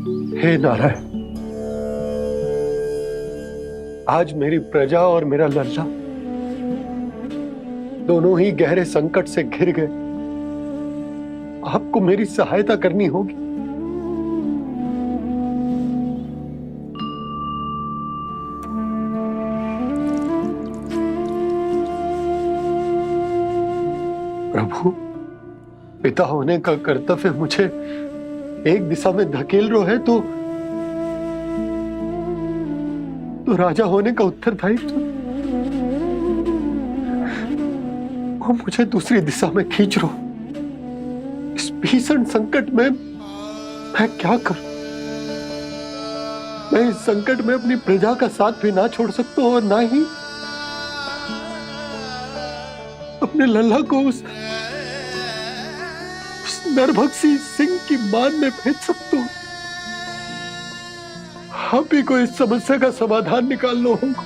हे नारायण, आज मेरी प्रजा और मेरा लल्ला दोनों ही गहरे संकट से घिर गए। आपको मेरी सहायता करनी होगी। प्रभु, पिता होने का कर्तव्य मुझे एक दिशा में धकेल रहे है तो राजा होने का उत्तरदायित्व वो मुझे दूसरी दिशा में खींच रहा। इस भीषण संकट में मैं क्या करूं? मैं इस संकट में अपनी प्रजा का साथ भी ना छोड़ सकता हूं और ना ही अपने लल्ला को उस नरभक्षी सिंह की मान में भेज सकता हूं। आप ही को इस समस्या का समाधान निकालना होगा।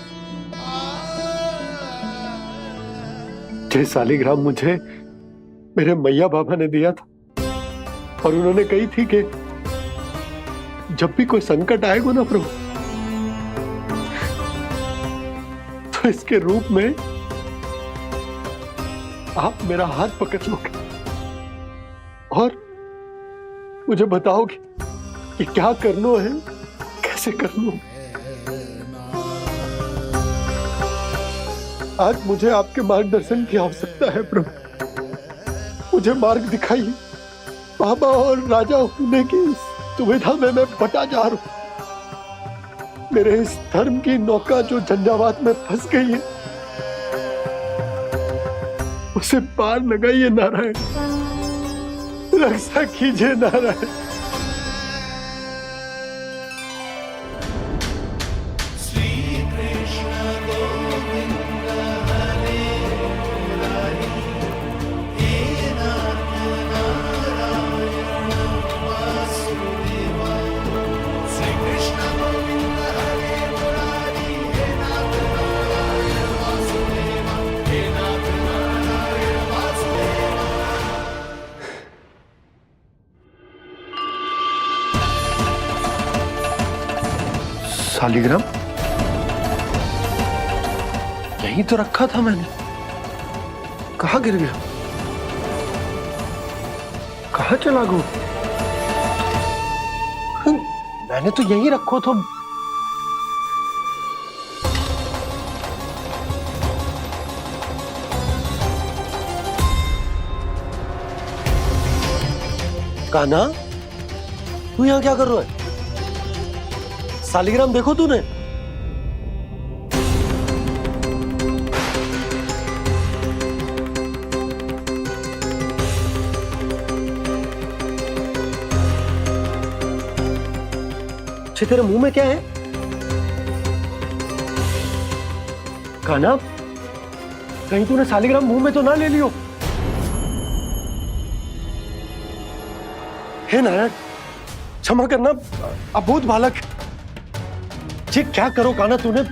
जय शालिग्राम मुझे मेरे मैया बाबा ने दिया था और उन्होंने कही थी कि जब भी कोई संकट आएगा ना प्रभु, तो इसके रूप में आप मेरा हाथ पकड़ लोगे और मुझे बताओगे कि क्या करना है, कैसे करना है। आज मुझे आपके मार्गदर्शन की आवश्यकता है प्रभु। मुझे मार्ग दिखाइए। बाबा और राजा होने की सुविधा में मैं बटा जा रहा हूं। मेरे इस धर्म की नौका जो झंझावात में फंस गई है, उसे पार लगाइए नारायण। रक्षा कीजिए नारायण। शालिग्राम यहीं तो रखा था मैंने। कहाँ गिर गया? कहाँ चला गया? मैंने तो यहीं रखो था। कान्हा, तू यहाँ क्या कर रहा है? शालिग्राम देखो तूने? अच्छे, तेरे मुंह में क्या है? कान्हा, कहीं तूने शालिग्राम मुंह में तो ना ले लियो? हे नारायण, क्षमा करना, अबोध बालक। जी क्या करो कान्हा तूने?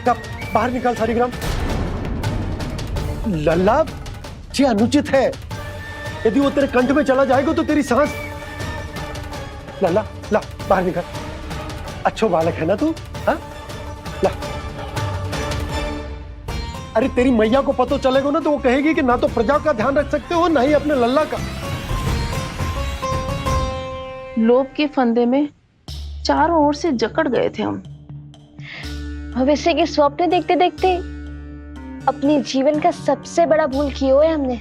बाहर निकाल शालिग्राम। लल्ला, जी अनुचित है। यदि वो तेरे कंठ में चला जाएगा तो तेरी सांस। लल्ला, ला बाहर निकाल। अच्छो बालक है ना तू? हाँ, ला। अरे तेरी मैया को पता चलेगा ना तो वो कहेगी कि ना तो प्रजा का ध्यान रख सकते हो ना ही अपने लल्ला का। लोभ के फंदे में चारों ओर से जकड़ गए थे हम। भविष्य के स्वप्न देखते देखते अपने जीवन का सबसे बड़ा भूल किया है हमने।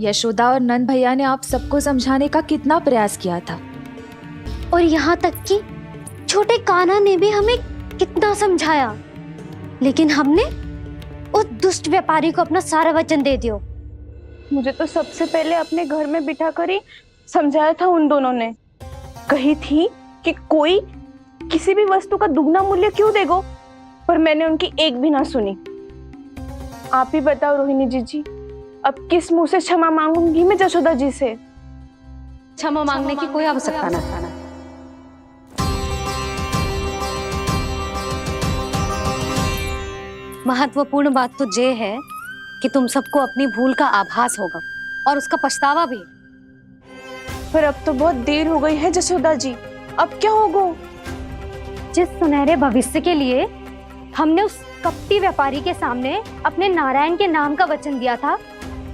यशोदा और नंद भैया ने आप सबको समझाने का कितना प्रयास किया था, और यहाँ तक कि छोटे कान्हा ने भी हमें कितना समझाया, लेकिन हमने उस दुष्ट व्यापारी को अपना सारा वचन दे दिया। मुझे तो सबसे पहले अपने घर में बिठा कर ही समझाया था उन दोनों ने। कही थी कि कोई किसी भी वस्तु का दुगना मूल्य क्यों देगा, पर मैंने उनकी एक भी ना सुनी। आप ही बताओ रोहिणी जी, अब किस मुंह से क्षमा मांगूंगी मैं जशोदा जी से? क्षमा मांगने की कोई आवश्यकता ना। महत्वपूर्ण बात तो ये है कि तुम सबको अपनी भूल का आभास होगा और उसका पछतावा भी। पर अब तो बहुत देर हो गई है जशोदा जी। अब क्या होगा? जिस सुनहरे भविष्य के लिए हमने उस कपटी व्यापारी के सामने अपने नारायण के नाम का वचन दिया था,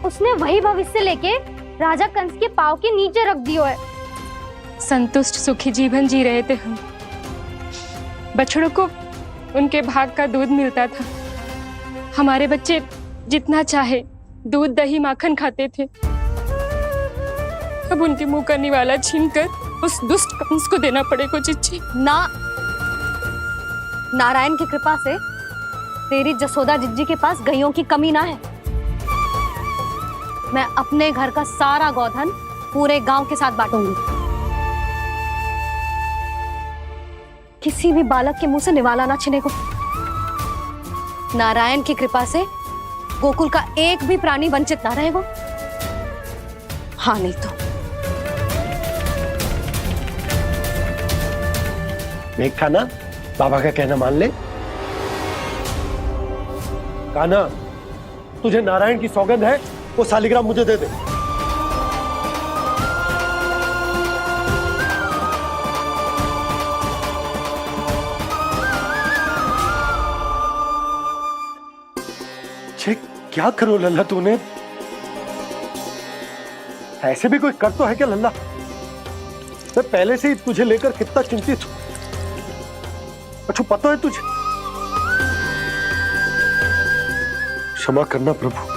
उसने वही भविष्य लेके राजा कंस के पांव के नीचे रख दियो है। संतुष्ट सुखी जीवन जी रहे थे हम। बछड़ों को उनके भाग का दूध मिलता था। हमारे बच्चे जितना चाहे दूध दही माखन खाते थे। अब उनके मुंह का निवाला छीनकर उस दुष्ट कंस को देना पड़ेगा चिच्ची। ना, नारायण की कृपा से तेरी जसोदा जिज्जी के पास गैयों की कमी ना है। मैं अपने घर का सारा गोधन पूरे गांव के साथ बांटूंगी। किसी भी बालक के मुंह से निवाला ना छिने को। नारायण की कृपा से गोकुल का एक भी प्राणी वंचित ना रहेगा। हाँ नहीं तो देख कान्हा, बाबा का कहना मान ले। कान्हा, तुझे नारायण की सौगंध है, वो शालिग्राम मुझे दे दे। ये क्या करो लल्ला तूने? ऐसे भी कोई कर तो है क्या लल्ला? मैं पहले से ही तुझे लेकर कितना चिंतित हूं। अच्छा पता है तुझे? क्षमा करना प्रभु।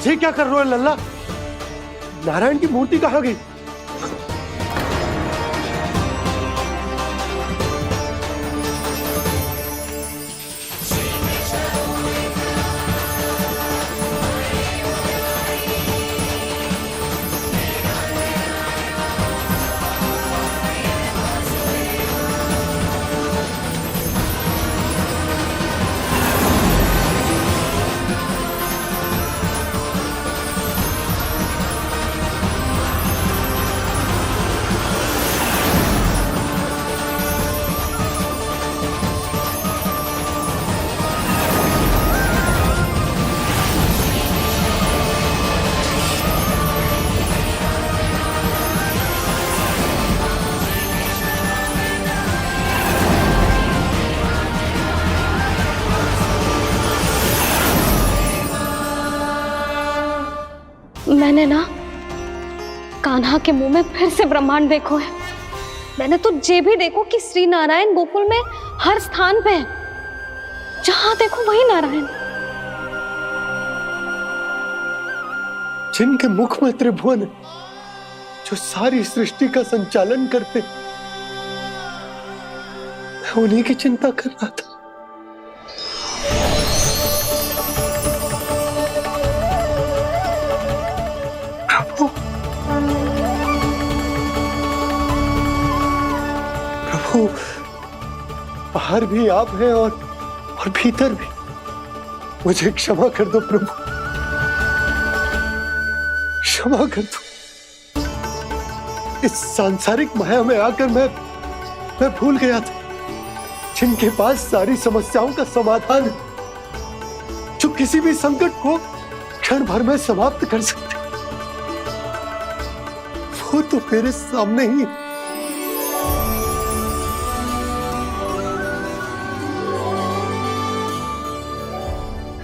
ये क्या कर रहे हो लल्ला? नारायण की मूर्ति कहाँ गई? मैंने ना कान्हा के मुंह में फिर से ब्रह्मांड देखो है। मैंने तो ये भी देखो कि श्री नारायण गोकुल में हर स्थान पे है। जहां देखो वही नारायण। जिनके मुख में त्रिभुवन है, जो सारी सृष्टि का संचालन करते, मैं उन्हीं की चिंता कर रहा था। प्रभु, बाहर भी आप हैं और भीतर भी। मुझे क्षमा कर दो प्रभु, क्षमा कर दो। इस सांसारिक माया में आकर मैं भूल गया था जिनके पास सारी समस्याओं का समाधान है, जो किसी भी संकट को क्षण भर में समाप्त कर सकते, वो तो मेरे सामने ही।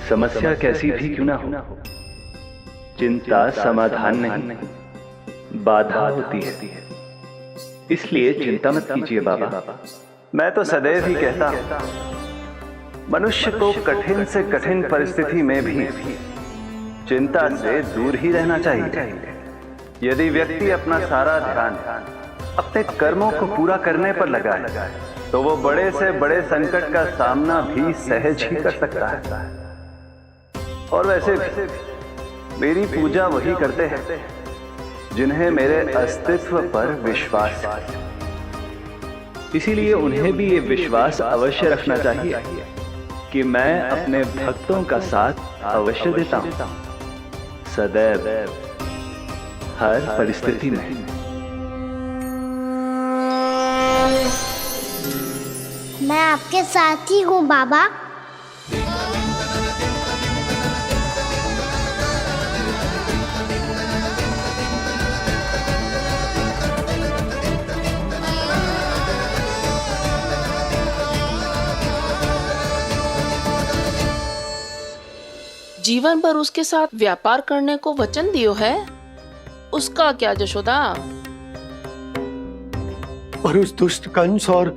समस्या कैसी भी क्यों ना हो, चिंता समाधान नहीं, बाधा होती है। इसलिए चिंता मत कीजिए बाबा। मैं तो सदैव ही कहता हूं, मनुष्य को कठिन से कठिन परिस्थिति में भी चिंता से दूर ही रहना चाहिए। यदि व्यक्ति अपना सारा ध्यान अपने कर्मों को पूरा करने पर लगाए, तो वो बड़े से बड़े संकट का सामना भी सहज ही कर सकता है। और वैसे भी मेरी पूजा वही करते हैं जिन्हें मेरे अस्तित्व पर विश्वास है। इसीलिए उन्हें भी ये विश्वास अवश्य रखना चाहिए कि मैं अपने भक्तों का साथ अवश्य देता हूं, सदैव, हर परिस्थिति में। मैं आपके साथ ही हूँ बाबा। जीवन भर उसके साथ व्यापार करने को वचन दियो है, उसका क्या जशोदा? और उस दुष्ट कंस और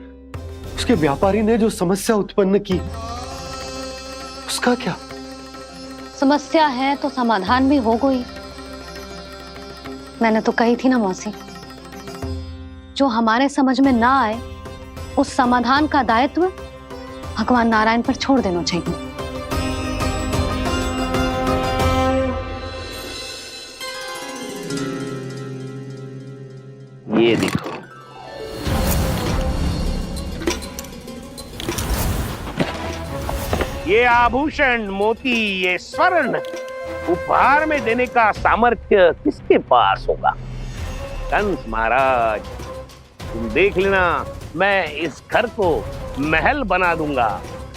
उसके व्यापारी ने जो समस्या उत्पन्न की, उसका क्या? समस्या है तो समाधान भी हो गई। मैंने तो कही थी ना मौसी, जो हमारे समझ में ना आए उस समाधान का दायित्व भगवान नारायण पर छोड़ देना चाहिए। ये देखो, ये आभूषण, मोती, ये स्वर्ण उपहार में देने का सामर्थ्य किसके पास होगा? कंस महाराज, तुम देख लेना, मैं इस घर को महल बना दूंगा,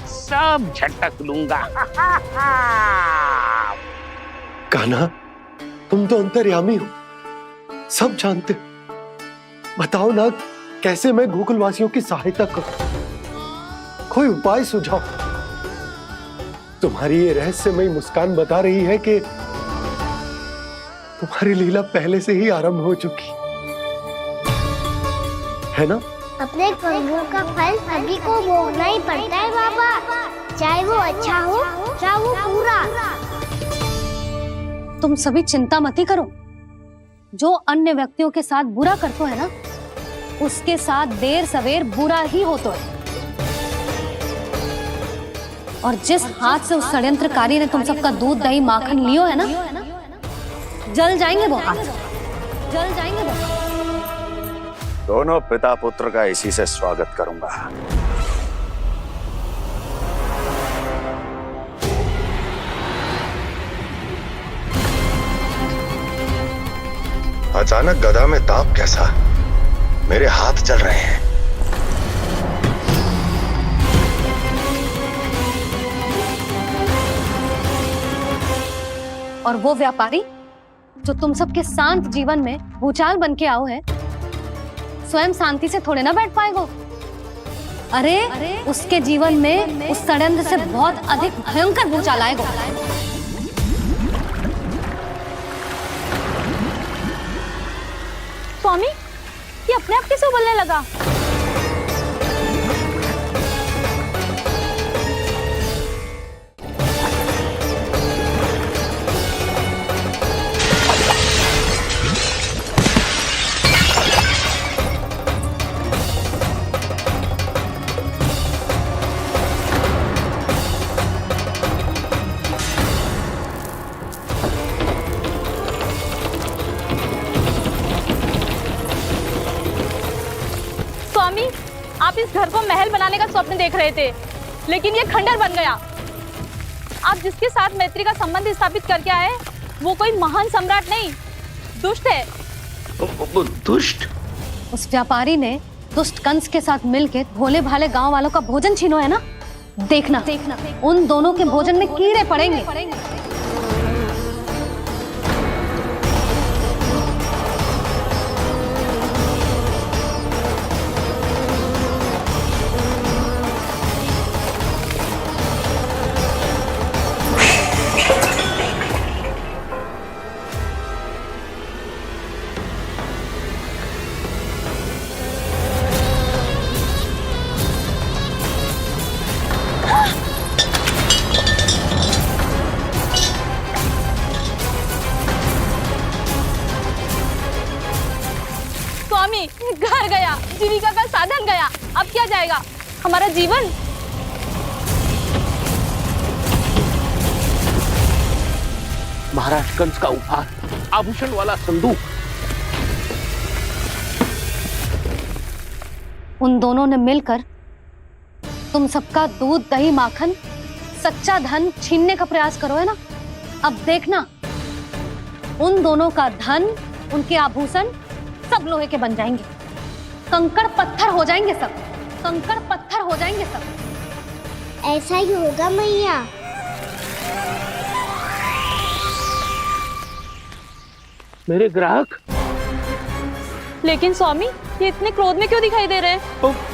सब झटक लूंगा। कान्हा, तुम तो अंतर्यामी हो, सब जानते हो। बताओ ना, कैसे मैं गोकुलवासियों की सहायता करूं? कोई उपाय सुझाओ। तुम्हारी ये रहस्यमयी मुस्कान बता रही है कि तुम्हारी लीला पहले से ही आरंभ हो चुकी है ना? अपने कर्मों का फल सभी को भोगना ही पड़ता है बाबा, चाहे वो अच्छा हो चाहे वो बुरा। तुम सभी चिंता मत ही करो। जो अन्य व्यक्तियों के साथ बुरा करते है ना, उसके साथ देर सवेर बुरा ही होता है। और जिस हाथ से उस षड्यंत्रकारी ने तुम सबका दूध दही माखन लियो है ना, जल जाएंगे वो हाथ, जल जाएंगे वो। दोनों पिता पुत्र का इसी से स्वागत करूंगा। अचानक गदा में ताप कैसा? मेरे हाथ जल रहे हैं। और वो व्यापारी जो तुम सबके शांत जीवन में भूचाल बन के आओ है, स्वयं शांति से थोड़े ना बैठ पाएगो। अरे उसके जीवन में उस षड्यंत्र से बहुत अधिक भयंकर भूचाल आएगा। स्वामी, ये अपने आप कैसे बोलने लगा? स्वामी, आप इस घर को महल बनाने का स्वप्न देख रहे थे, लेकिन ये खंडर बन गया। आप जिसके साथ मैत्री का संबंध स्थापित करके आए, वो कोई महान सम्राट नहीं, दुष्ट है। दुष्ट? उस व्यापारी ने दुष्ट कंस के साथ मिलकर भोले भाले गांव वालों का भोजन छीनो है ना। देखना उन दोनों के भोजन में कीड़े पड़ेंगे। स्वामी, घर गया, जीविका का साधन गया, अब क्या जाएगा हमारा जीवन? महाराज कंस का उपहार, आभूषण वाला संदूक। उन दोनों ने मिलकर तुम सबका दूध दही माखन सच्चा धन छीनने का प्रयास करो, है ना? अब देखना, उन दोनों का धन, उनके आभूषण सब लोहे के बन जाएंगे, कंकड़ पत्थर हो जाएंगे सब, कंकड़ पत्थर हो जाएंगे सब। ऐसा ही होगा मैया। मेरे ग्राहक। लेकिन स्वामी, ये इतने क्रोध में क्यों दिखाई दे रहे हैं?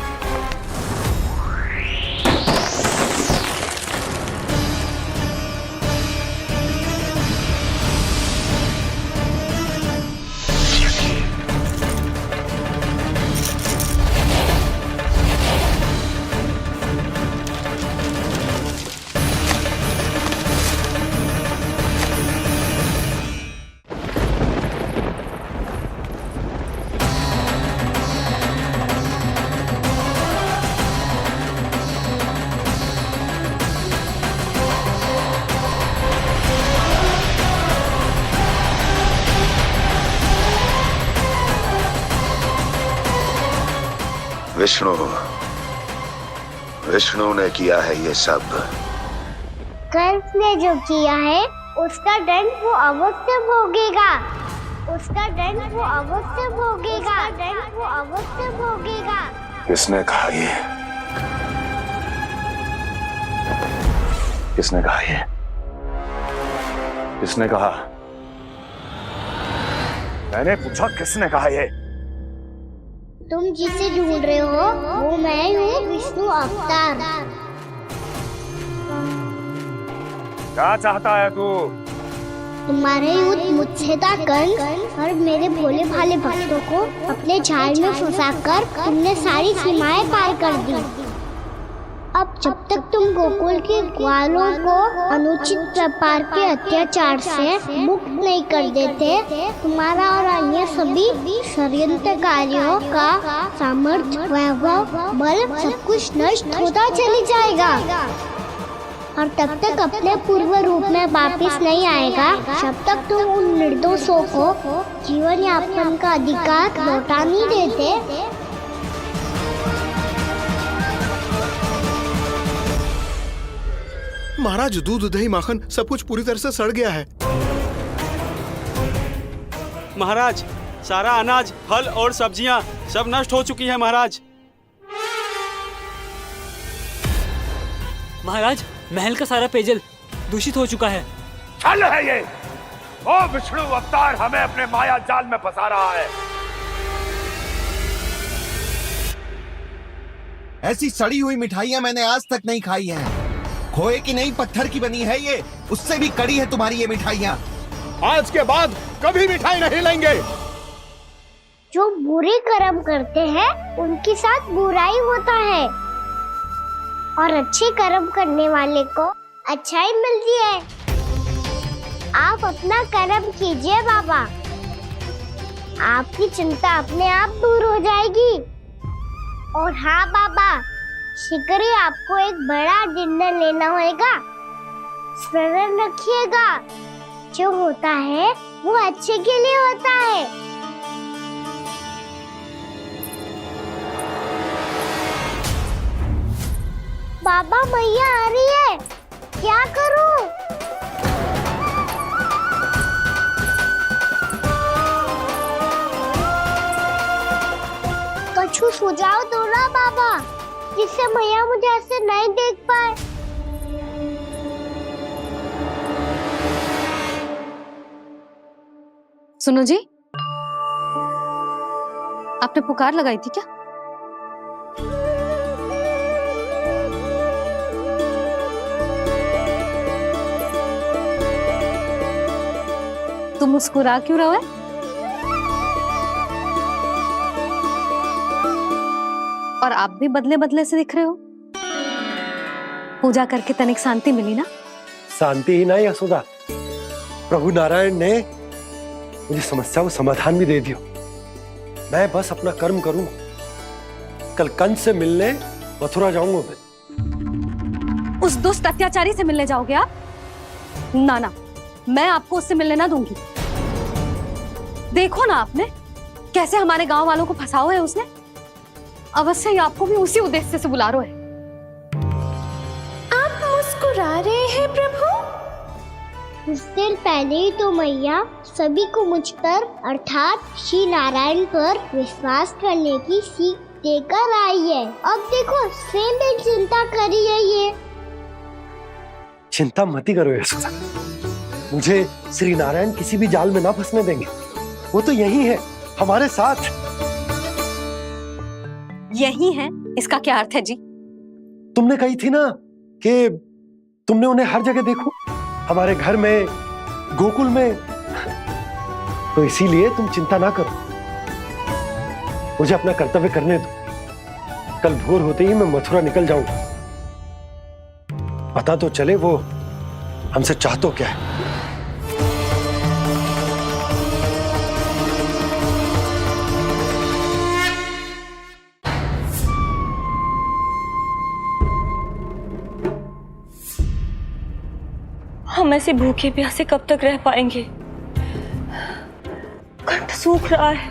विष्णु, विष्णु ने किया है ये सब। कंस ने जो किया है उसका दंड वो अवश्य भोगेगा, उसका दंड वो अवश्य भोगेगा, दंड वो अवश्य भोगेगा। किसने कहा ये? किसने कहा ये? किसने कहा? मैंने पूछा किसने कहा ये? तुम जिसे ढूंढ रहे हो वो मैं हूँ, विष्णु अवतार। क्या चाहता है तू? तुम्हारे युद्ध मुझसे था कंस, और मेरे भोले भाले भक्तों को अपने जाल में फंसाकर तुमने सारी सीमाएं पार कर दी। अब जब तक तुम गोकुल के ग्वालों को अनुचित प्रकार के अत्याचार से मुक्त नहीं कर देते, तुम्हारा और अन्य सभी षड्यंत्रकारियों का सामर्थ्य, वैभव, बल सब कुछ नष्ट होता चली जाएगा, और तब तक अपने पूर्व रूप में वापस नहीं आएगा जब तक तुम उन निर्दोषों को जीवन यापन का अधिकार लौटा नहीं देते। महाराज, दूध, दही, माखन सब कुछ पूरी तरह से सड़ गया है। महाराज, सारा अनाज, फल और सब्जियां सब नष्ट हो चुकी है महाराज। महाराज, महल का सारा पेयजल दूषित हो चुका है। छल है ये। ओ विष्णु अवतार हमें अपने माया जाल में फंसा रहा है। ऐसी सड़ी हुई मिठाइयां मैंने आज तक नहीं खाई हैं। खोए की नहीं, पत्थर की बनी है ये, उससे भी कड़ी है तुम्हारी ये मिठाइयां। आज के बाद कभी मिठाई नहीं लेंगे। जो बुरे कर्म करते हैं उनके साथ बुराई होता है, और अच्छे कर्म करने वाले को अच्छाई मिलती है। आप अपना कर्म कीजिए बाबा, आपकी चिंता अपने आप दूर हो जाएगी। और हाँ बाबा, शीघ्र ही आपको एक बड़ा डिनर लेना होगा। स्मरण रखिएगा, जो होता है वो अच्छे के लिए होता है। बाबा, मैया आ रही है, क्या करूं? कछु सुझाव दो ना बाबा, जिससे मैया मुझे ऐसे नहीं देख पाए। सुनो जी, आपने पुकार लगाई थी क्या? तुम मुस्कुरा क्यों रहे हो? और आप भी बदले बदले से दिख रहे हो। पूजा करके तनिक शांति मिली ना? शांति ही नहीं यशोदा, प्रभु नारायण ने मुझे समस्या को समाधान भी दे दिया। मैं बस अपना कर्म करूं। कल कंस से मिलने मथुरा जाऊंगा मैं। उस दुष्ट अत्याचारी से मिलने जाओगे आप? ना ना, मैं आपको उससे मिलने ना दूंगी। देखो ना आपने कैसे हमारे गांव वालों को फंसाओ है उसने। अवश्य ही आपको भी उसी उद्देश्य से बुला रहा है। आप मुस्कुरा बता रहे हैं प्रभु? कुछ देर पहले ही तो मैया सभी को मुझ पर अर्थात श्री नारायण पर विश्वास करने की सीख देकर आई है। अब देखो सेम भी चिंता करी है ये। चिंता मत ही करो यशोदा, मुझे श्री नारायण किसी भी जाल में ना फंसने देंगे। वो तो यही है हमारे साथ। यही है, इसका क्या अर्थ है जी? तुमने कही थी ना कि तुमने उन्हें हर जगह देखो, हमारे घर में, गोकुल में, तो इसीलिए तुम चिंता ना करो, मुझे अपना कर्तव्य करने दो। कल भोर होते ही मैं मथुरा निकल जाऊंगा, पता तो चले वो हमसे चाहतो क्या है। हम ऐसे भूखे प्यासे कब तक रह पाएंगे? कंठ सूख रहा है,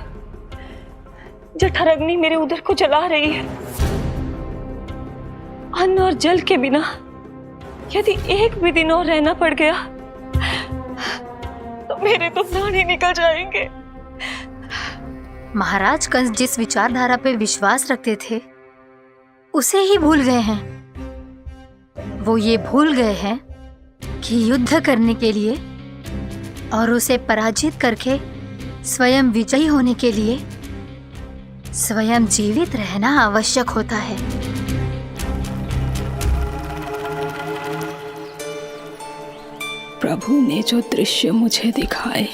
जठराग्नि मेरे उदर को जला रही है। अन्न और जल के बिना यदि एक भी दिन और रहना पड़ गया तो मेरे तो प्राण ही निकल जाएंगे। महाराज कंस जिस विचारधारा पे विश्वास रखते थे उसे ही भूल गए हैं। वो ये भूल गए हैं कि युद्ध करने के लिए और उसे पराजित करके स्वयं विजयी होने के लिए स्वयं जीवित रहना आवश्यक होता है। प्रभु ने जो दृश्य मुझे दिखाए,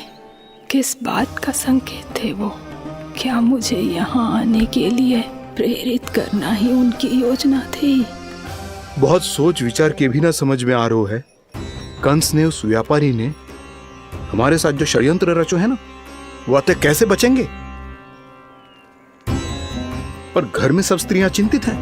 किस बात का संकेत थे वो? क्या मुझे यहाँ आने के लिए प्रेरित करना ही उनकी योजना थी? बहुत सोच विचार के भी ना समझ में आ रहा है। कंस ने, उस व्यापारी ने हमारे साथ जो षड्यंत्र रचो है ना, वो आते कैसे बचेंगे? पर घर में सब स्त्रियां चिंतित हैं।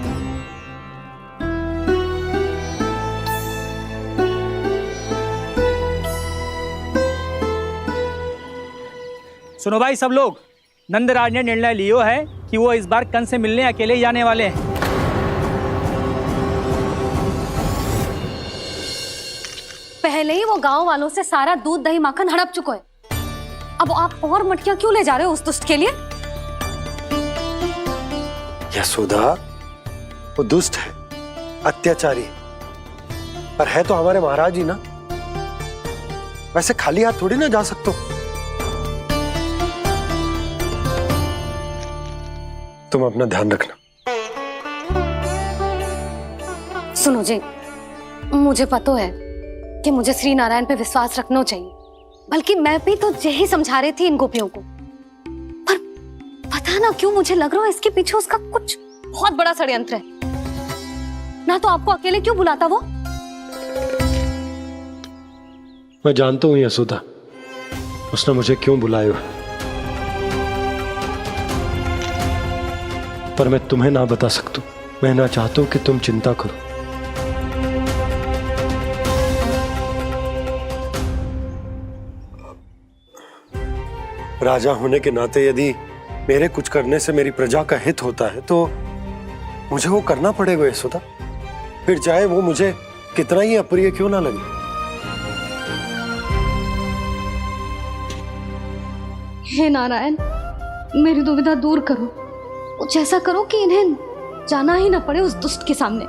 सुनो भाई सब लोग, नंदराज ने निर्णय लियो है कि वो इस बार कंस से मिलने अकेले ही आने वाले हैं। पहले ही वो गांव वालों से सारा दूध दही माखन हड़प चुके हैं। अब आप और मटकियां क्यों ले जा रहे हो उस दुष्ट के लिए? यशोदा, वो दुष्ट है, अत्याचारी, पर है तो हमारे महाराज ही ना। वैसे खाली हाथ थोड़ी ना जा सकते। तुम अपना ध्यान रखना। सुनो जी, मुझे पता है कि मुझे श्री नारायण पे विश्वास रखना चाहिए, बल्कि मैं भी तो यही समझा रही थी इन गोपियों को। पर पता ना क्यों मुझे लग रहा है इसके पीछे उसका कुछ बहुत बड़ा षड्यंत्र है। ना तो आपको अकेले क्यों बुलाता वो? मैं जानता हूं यशोदा, उसने मुझे क्यों बुलाया, पर मैं तुम्हें ना बता सकता। मैं ना चाहता हूं कि तुम चिंता करो। राजा होने के नाते यदि मेरे कुछ करने से मेरी प्रजा का हित होता है तो मुझे वो करना पड़ेगा यशोदा, फिर चाहे वो मुझे कितना ही अप्रिय क्यों ना लगे। हे नारायण, मेरी दुविधा दूर करो। कुछ ऐसा करो कि इन्हें जाना ही ना पड़े उस दुष्ट के सामने।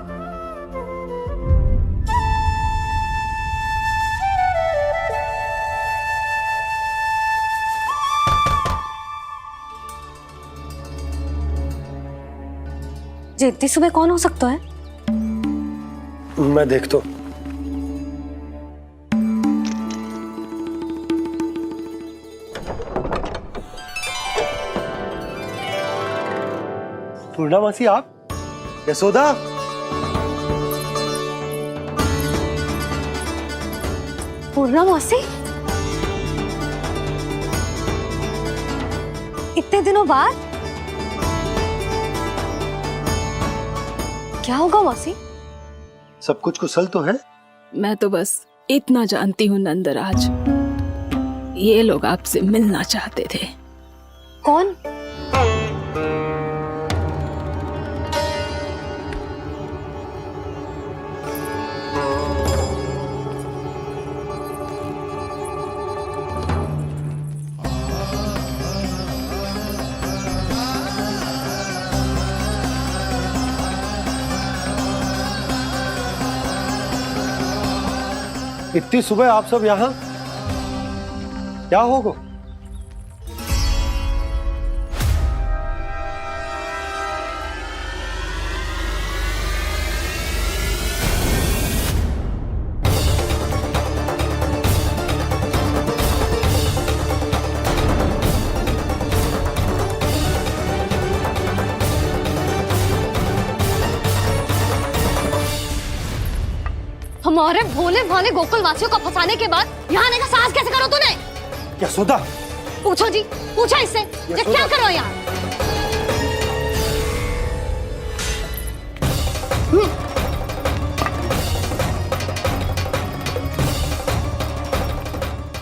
जी इतनी सुबह कौन हो सकता है? मैं देखता हूं। पूर्णामासी, आप? यशोदा, पूर्णामासी, इतने दिनों बाद? क्या होगा मौसी? सब कुछ कुशल तो है? मैं तो बस इतना जानती हूँ नंदराज, ये लोग आपसे मिलना चाहते थे। कौन? इतनी सुबह आप सब यहाँ? क्या होगा? हमारे भोले भाले गोकुल वासियों को फंसाने के बाद यहाँ आने का साहस कैसे करो तूने? यशोदा, पूछो जी, पूछो इससे ये क्या करो यहाँ?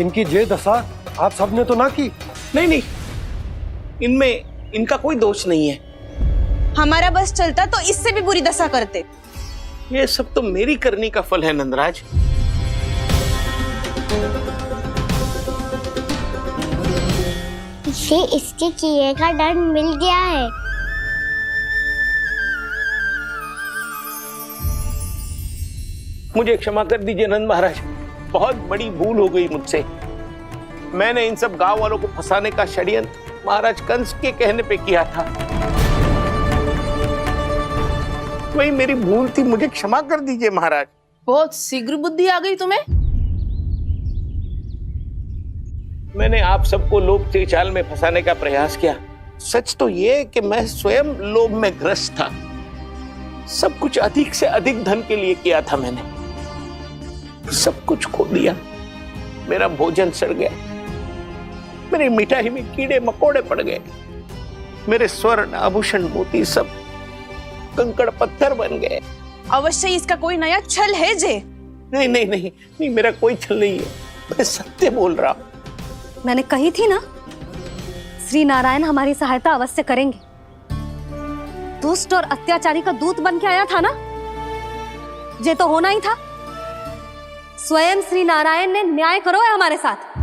इनकी ये दशा आप सबने तो ना की। नहीं, इनमें इनका कोई दोष नहीं है। हमारा बस चलता तो इससे भी बुरी दशा करते। ये सब तो मेरी करनी का फल है नंदराज। इसे इसके किए का दंड मिल गया है। मुझे क्षमा कर दीजिए नंद महाराज, बहुत बड़ी भूल हो गई मुझसे। मैंने इन सब गांव वालों को फंसाने का षड्यंत्र महाराज कंस के कहने पे किया था। वही मेरी भूल थी, मुझे क्षमा कर दीजिए महाराज। बहुत शीघ्र बुद्धि आ गई तुम्हें। मैंने आप सबको लोभ के जाल में फंसाने का प्रयास किया। सच तो ये कि मैं स्वयं लोभ में ग्रस्त था। सब कुछ अधिक से अधिक धन के लिए किया था मैंने। सब कुछ खो दिया। मेरा भोजन सड़ गया, मेरी मिठाई में कीड़े मकोड़े पड़ गए, मेरे स्वर्ण आभूषण मोती सब कंकड़ पत्थर बन गए। अवश्य इसका कोई नया छल है जे। नहीं, मेरा कोई छल नहीं है, मैं सत्य बोल रहा हूं। मैंने कही थी ना, श्री नारायण हमारी सहायता अवश्य करेंगे। दुष्ट और अत्याचारी का दूत बन के आया था ना, ये तो होना ही था। स्वयं श्री नारायण ने न्याय करो है हमारे साथ।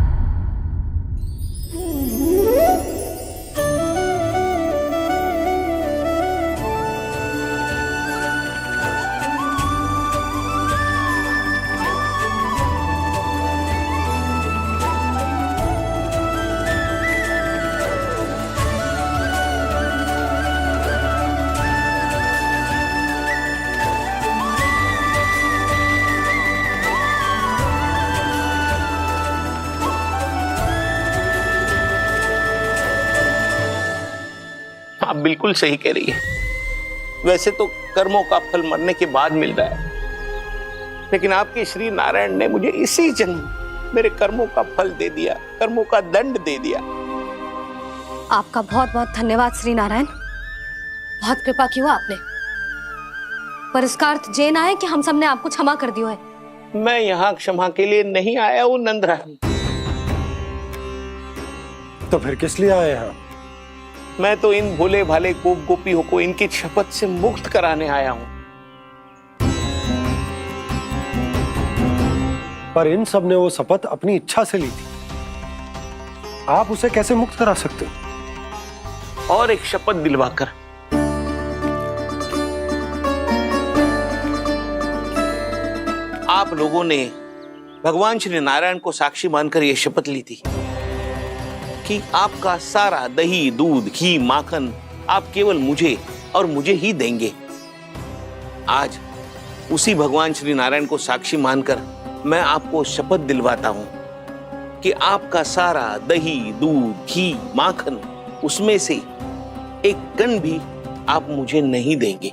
आप बिल्कुल सही कह रही है। वैसे तो कर्मों का फल मरने के बाद मिल रहा है, लेकिन आपके श्री नारायण ने मुझे इसी जन्म मेरे कर्मों का फल दे दिया, कर्मों का दंड दे दिया। आपका बहुत बहुत धन्यवाद श्री नारायण, बहुत कृपा की हो आपने। पर इसका अर्थ ये ना है कि हम सब ने आपको क्षमा कर दिया है। मैं यहाँ क्षमा के लिए नहीं आया हूँ नंदरानी। तो फिर किस लिए आए हैं? मैं तो इन भोले भाले गोप गोपियों को इनकी शपथ से मुक्त कराने आया हूं। पर इन सब ने वो शपथ अपनी इच्छा से ली थी, आप उसे कैसे मुक्त करा सकते हो? और एक शपथ दिलवाकर। आप लोगों ने भगवान श्री नारायण को साक्षी मानकर यह शपथ ली थी कि आपका सारा दही, दूध, घी, माखन आप केवल मुझे और मुझे ही देंगे। आज उसी भगवान श्री नारायण को साक्षी मानकर मैं आपको शपथ दिलवाता हूं कि आपका सारा दही, दूध, घी, माखन उसमें से एक कण भी आप मुझे नहीं देंगे।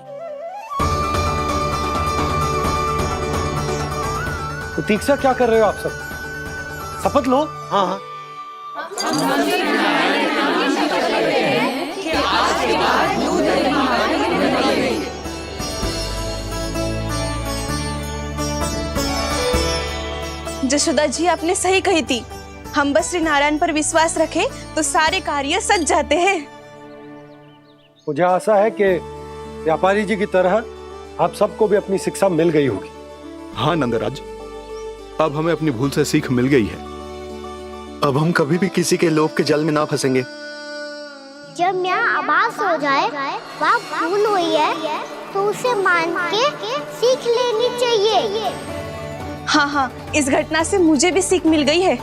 प्रतीक्षा क्या कर रहे हो आप सब? शपथ लो। हाँ, जशोदा जी आपने सही कही थी। हम बस श्री नारायण पर विश्वास रखें तो सारे कार्य सज जाते हैं। मुझे आशा है कि व्यापारी जी की तरह आप सबको भी अपनी शिक्षा मिल गई होगी। हाँ नंदराज, अब हमें अपनी भूल से सीख मिल गई है। अब हम कभी भी किसी के लोभ के जल में ना फंसेंगे। जब यहाँ आभास हो जाए वहाँ भूल हुई है तो उसे मान के सीख लेनी चाहिए। हाँ हाँ, इस घटना से मुझे भी सीख मिल गई है।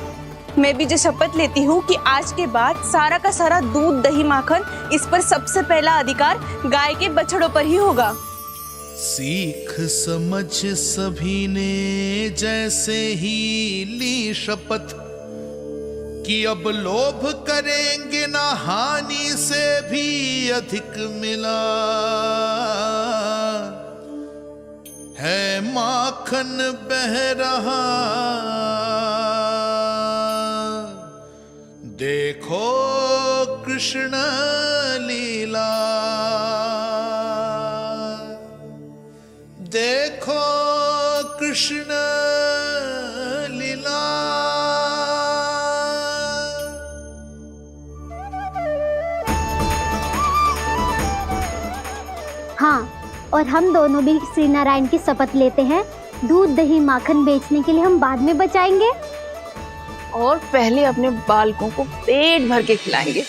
मैं भी जो शपथ लेती हूँ कि आज के बाद सारा का सारा दूध दही माखन इस पर सबसे पहला अधिकार गाय के बछड़ों पर ही होगा। सीख समझ सभी ने जैसे ही ली शपथ कि अब लोभ करेंगे ना हानि से भी अधिक मिला है माखन बह रहा देखो कृष्ण लीला देखो कृष्ण लीला। हाँ, और हम दोनों भी श्री नारायण की शपथ लेते हैं, दूध दही माखन बेचने के लिए हम बाद में बचाएंगे और पहले अपने बालकों को पेट भर के खिलाएंगे।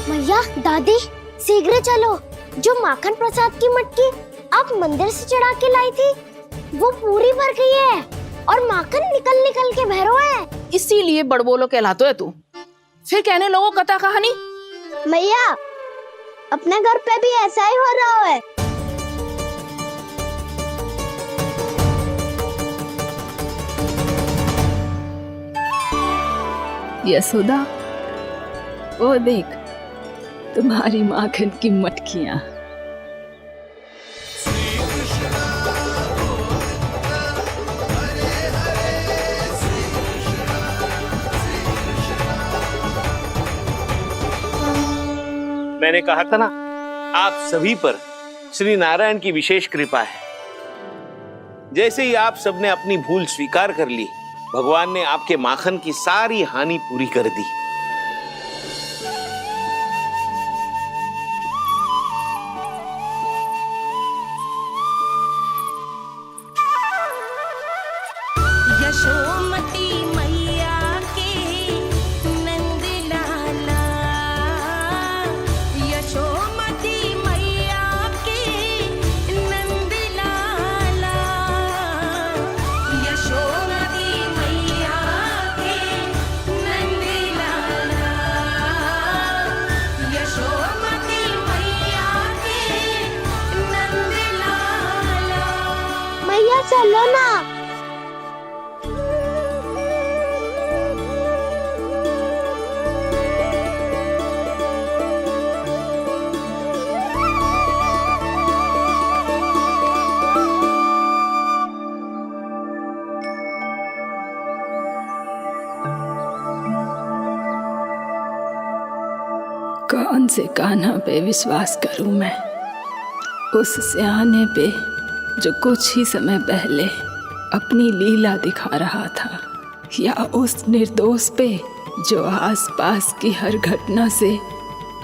मैया, दादी, शीघ्र चलो। जो माखन प्रसाद की मटकी आप मंदिर से चढ़ा के लाई थी, वो पूरी भर गई है और माखन निकल निकल के बह रहा है। इसीलिए बड़बोलो कहलाते है तू। फिर कहने लोगों कथा कहानी। मैया, अपने घर पे भी ऐसा ही हो रहा है। यशोदा, वो देख तुम्हारी माखन की मटकियां। मैंने कहा था ना, आप सभी पर श्री नारायण की विशेष कृपा है। जैसे ही आप सबने अपनी भूल स्वीकार कर ली, भगवान ने आपके माखन की सारी हानि पूरी कर दी। यशोमती मैया के नंद लाला, यशोमती मैया के नंद लाला, यशोमती मैया के नंद लाला, यशोमती मैया के नंद लाला। मैया चलो ना। कौन से कान्हा पे विश्वास करूं मैं? उस सियाने पे जो कुछ ही समय पहले अपनी लीला दिखा रहा था, या उस निर्दोष पे जो आसपास की हर घटना से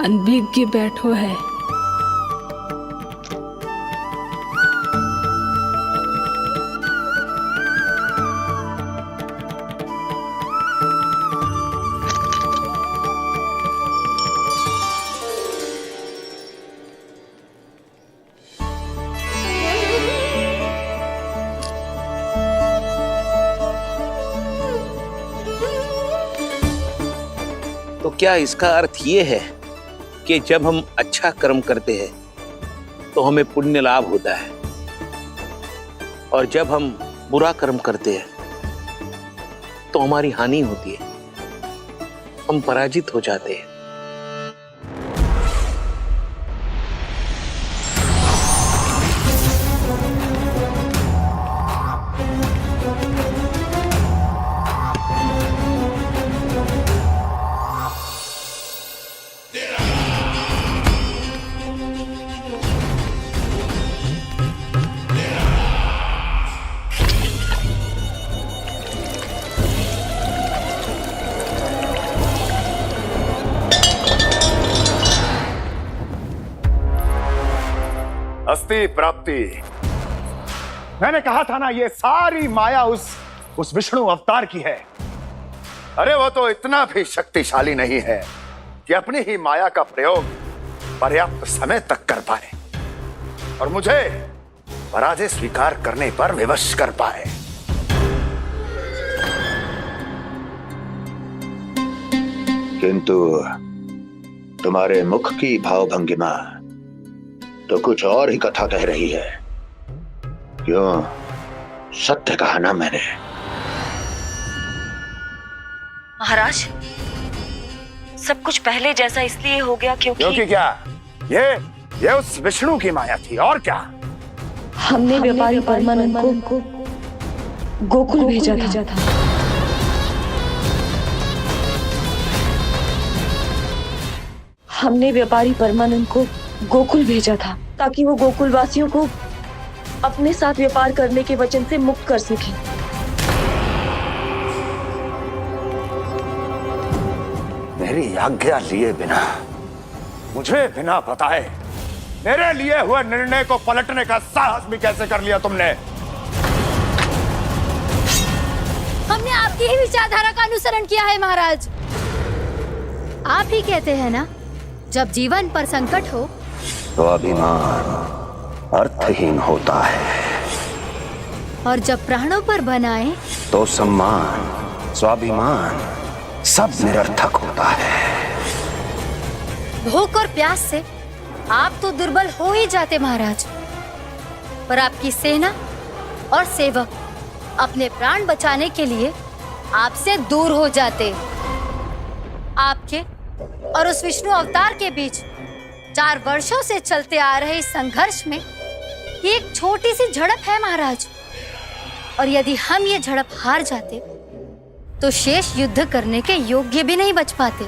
अनभिज्ञ बैठो है। तो क्या इसका अर्थ ये है कि जब हम अच्छा कर्म करते हैं तो हमें पुण्य लाभ होता है, और जब हम बुरा कर्म करते हैं तो हमारी हानि होती है, हम पराजित हो जाते हैं? अस्ति प्राप्ति। मैंने कहा था ना, ये सारी माया उस विष्णु अवतार की है। अरे वो तो इतना भी शक्तिशाली नहीं है कि अपनी ही माया का प्रयोग पर्याप्त समय तक कर पाए और मुझे पराजय स्वीकार करने पर विवश कर पाए। किंतु तुम्हारे मुख की भावभंगिमा तो कुछ और ही कथा कह रही है। क्यों? सत्य कहा ना मैंने। महाराज, सब कुछ पहले जैसा इसलिए हो गया क्योंकि क्या? ये उस विष्णु की माया थी और क्या? हमने व्यापारी परमानंद को गोकुल भेजा था। हमने व्यापारी परमानंद को गोकुल भेजा था ताकि वो गोकुल वासियों को अपने साथ व्यापार करने के वचन से मुक्त कर सके। मेरी आज्ञा लिए बिना, मुझे बिना बताए मेरे लिए हुए निर्णय को पलटने का साहस भी कैसे कर लिया तुमने? हमने आपकी ही विचारधारा का अनुसरण किया है महाराज। आप ही कहते हैं ना, जब जीवन पर संकट हो तो अभिमान अर्थहीन होता है और जब प्राणों पर बनाए तो सम्मान स्वाभिमान सब निरर्थक होता है। भूख और प्यास से आप तो दुर्बल हो ही जाते महाराज, पर आपकी सेना और सेवक अपने प्राण बचाने के लिए आपसे दूर हो जाते। आपके और उस विष्णु अवतार के बीच 4 वर्षों से चलते आ रहे इस संघर्ष में ये एक छोटी सी झड़प है महाराज, और यदि हम ये झड़प हार जाते तो शेष युद्ध करने के योग्य भी नहीं बच पाते।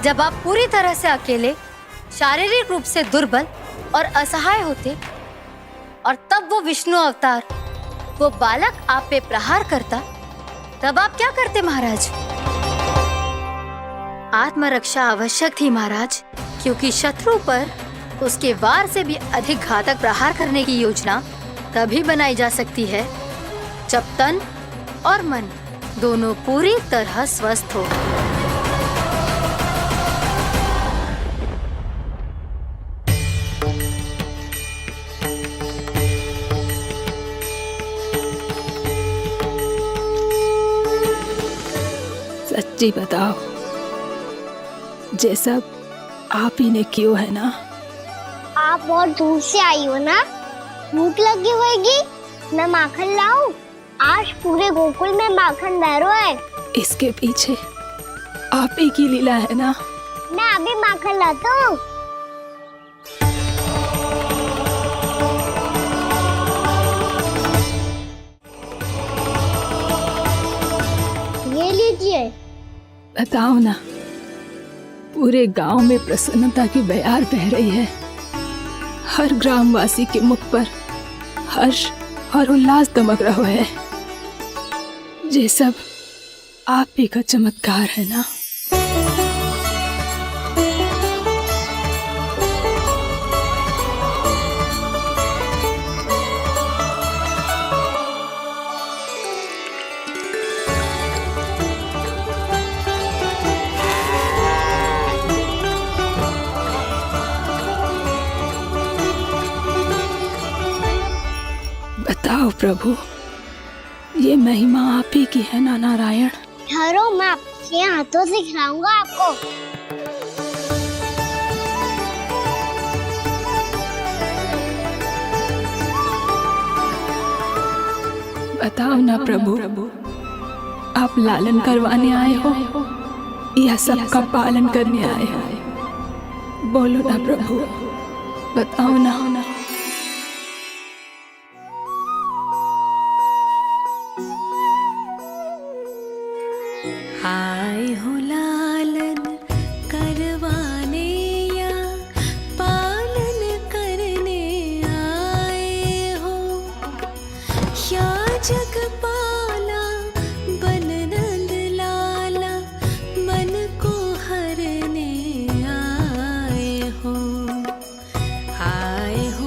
जब आप पूरी तरह से अकेले, शारीरिक रूप से दुर्बल और असहाय होते और तब वो विष्णु अवतार, वो बालक आप पे प्रहार करता, तब आप क्या करते महाराज? आत्मरक्षा आवश्यक थी महाराज, क्योंकि शत्रु पर उसके वार से भी अधिक घातक प्रहार करने की योजना तभी बनाई जा सकती है जब तन और मन दोनों पूरी तरह स्वस्थ हो। सच्ची बताओ, ये सब आप ही ने क्यों है ना? आप बहुत दूर से आई हो ना, भूख लगी होगी। मैं माखन लाऊं? आज पूरे गोकुल में माखन बह रहा है। इसके पीछे आप ही की लीला है ना? मैं अभी माखन लाता हूँ। ये लीजिए। बताओ ना, पूरे गांव में प्रसन्नता की बयार बह रही है। हर ग्रामवासी के मुख पर हर्ष और उल्लास दमक रहा है। ये सब आप ही का चमत्कार है ना? बताओ प्रभु, ये महिमा आप ही की है ना नारायण? ठहरो, मैं आपके हाथों से खिलाऊंगा आपको। बताओ ना प्रभु, आप लालन करवाने आए हो या सबका पालन करने आए हो? बोलो ना प्रभु, बताओ ना। आए हो लालन करवाने या पालन करने आए हो, या जगपाला बन नंद लाला मन को हरने आए हो। आए हो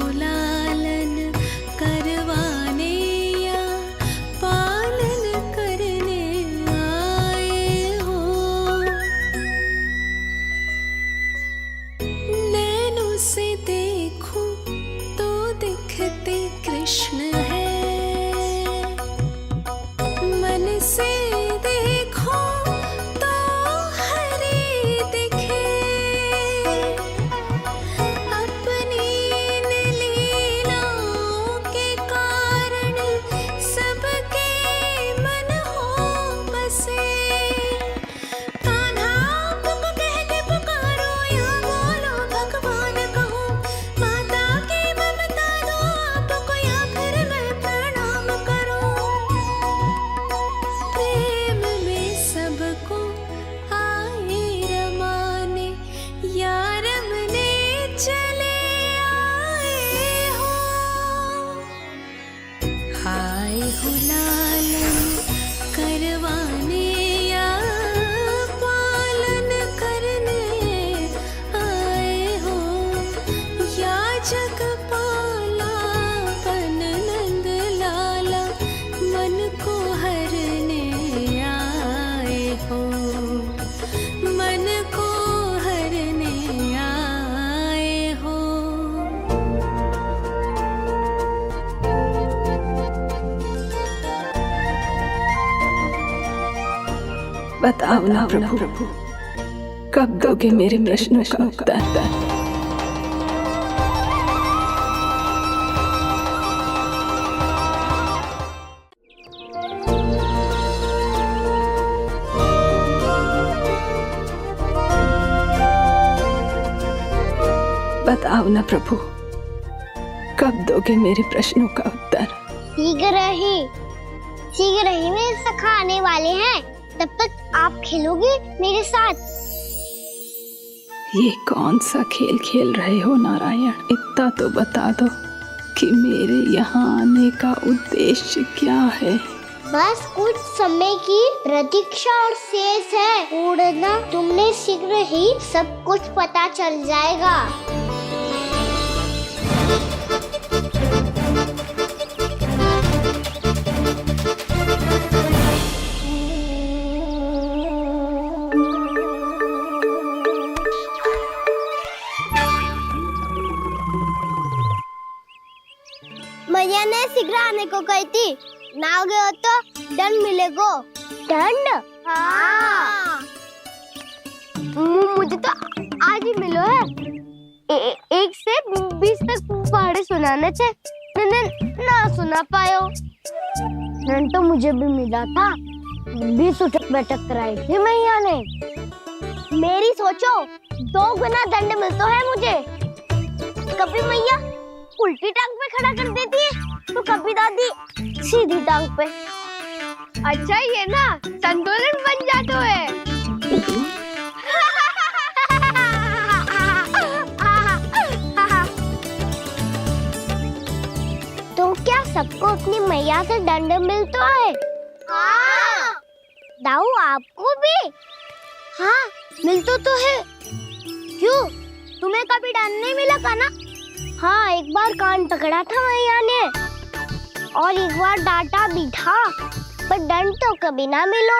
बताओ ना प्रभु, कब दोगे मेरे प्रश्नों का उत्तर? बताओ ना प्रभु, कब दोगे मेरे प्रश्नों का उत्तर? शीघ्र ही मेरे सखा आने वाले हैं, तब तक आप खेलोगे मेरे साथ। ये कौन सा खेल खेल रहे हो नारायण? इतना तो बता दो कि मेरे यहाँ आने का उद्देश्य क्या है? बस कुछ समय की प्रतीक्षा और शेष है। उड़ना तुमने शीघ्र ही सब कुछ पता चल जाएगा। मैया ने शीघ्र आने को कही थी, ना आ गए हो तो दंड मिलेगा। दंड? हाँ। मुझे तो आज ही मिलो है। 1 से 20 तक पहाड़े सुनाने थे, मैंने ना सुना पायो। दंड तो मुझे भी मिला था, 20 उठक बैठक कराई थी मैया ने। मेरी सोचो, 2 गुना दंड मिलता है मुझे। कभी मैया उल्टी टांग पे खड़ा कर देती है, तो कभी दादी सीधी टांग पे। अच्छा ये ना संतुलन बन जाता है। तो क्या सबको अपनी मैया से दंड मिलता है? हाँ। दाऊ आपको भी? हाँ मिलता तो है। क्यों, तुम्हें कभी दंड नहीं मिला का ना? हाँ, एक बार कान पकड़ा था मैया ने और एक बार डांटा भी था, पर दंड तो कभी ना मिलो।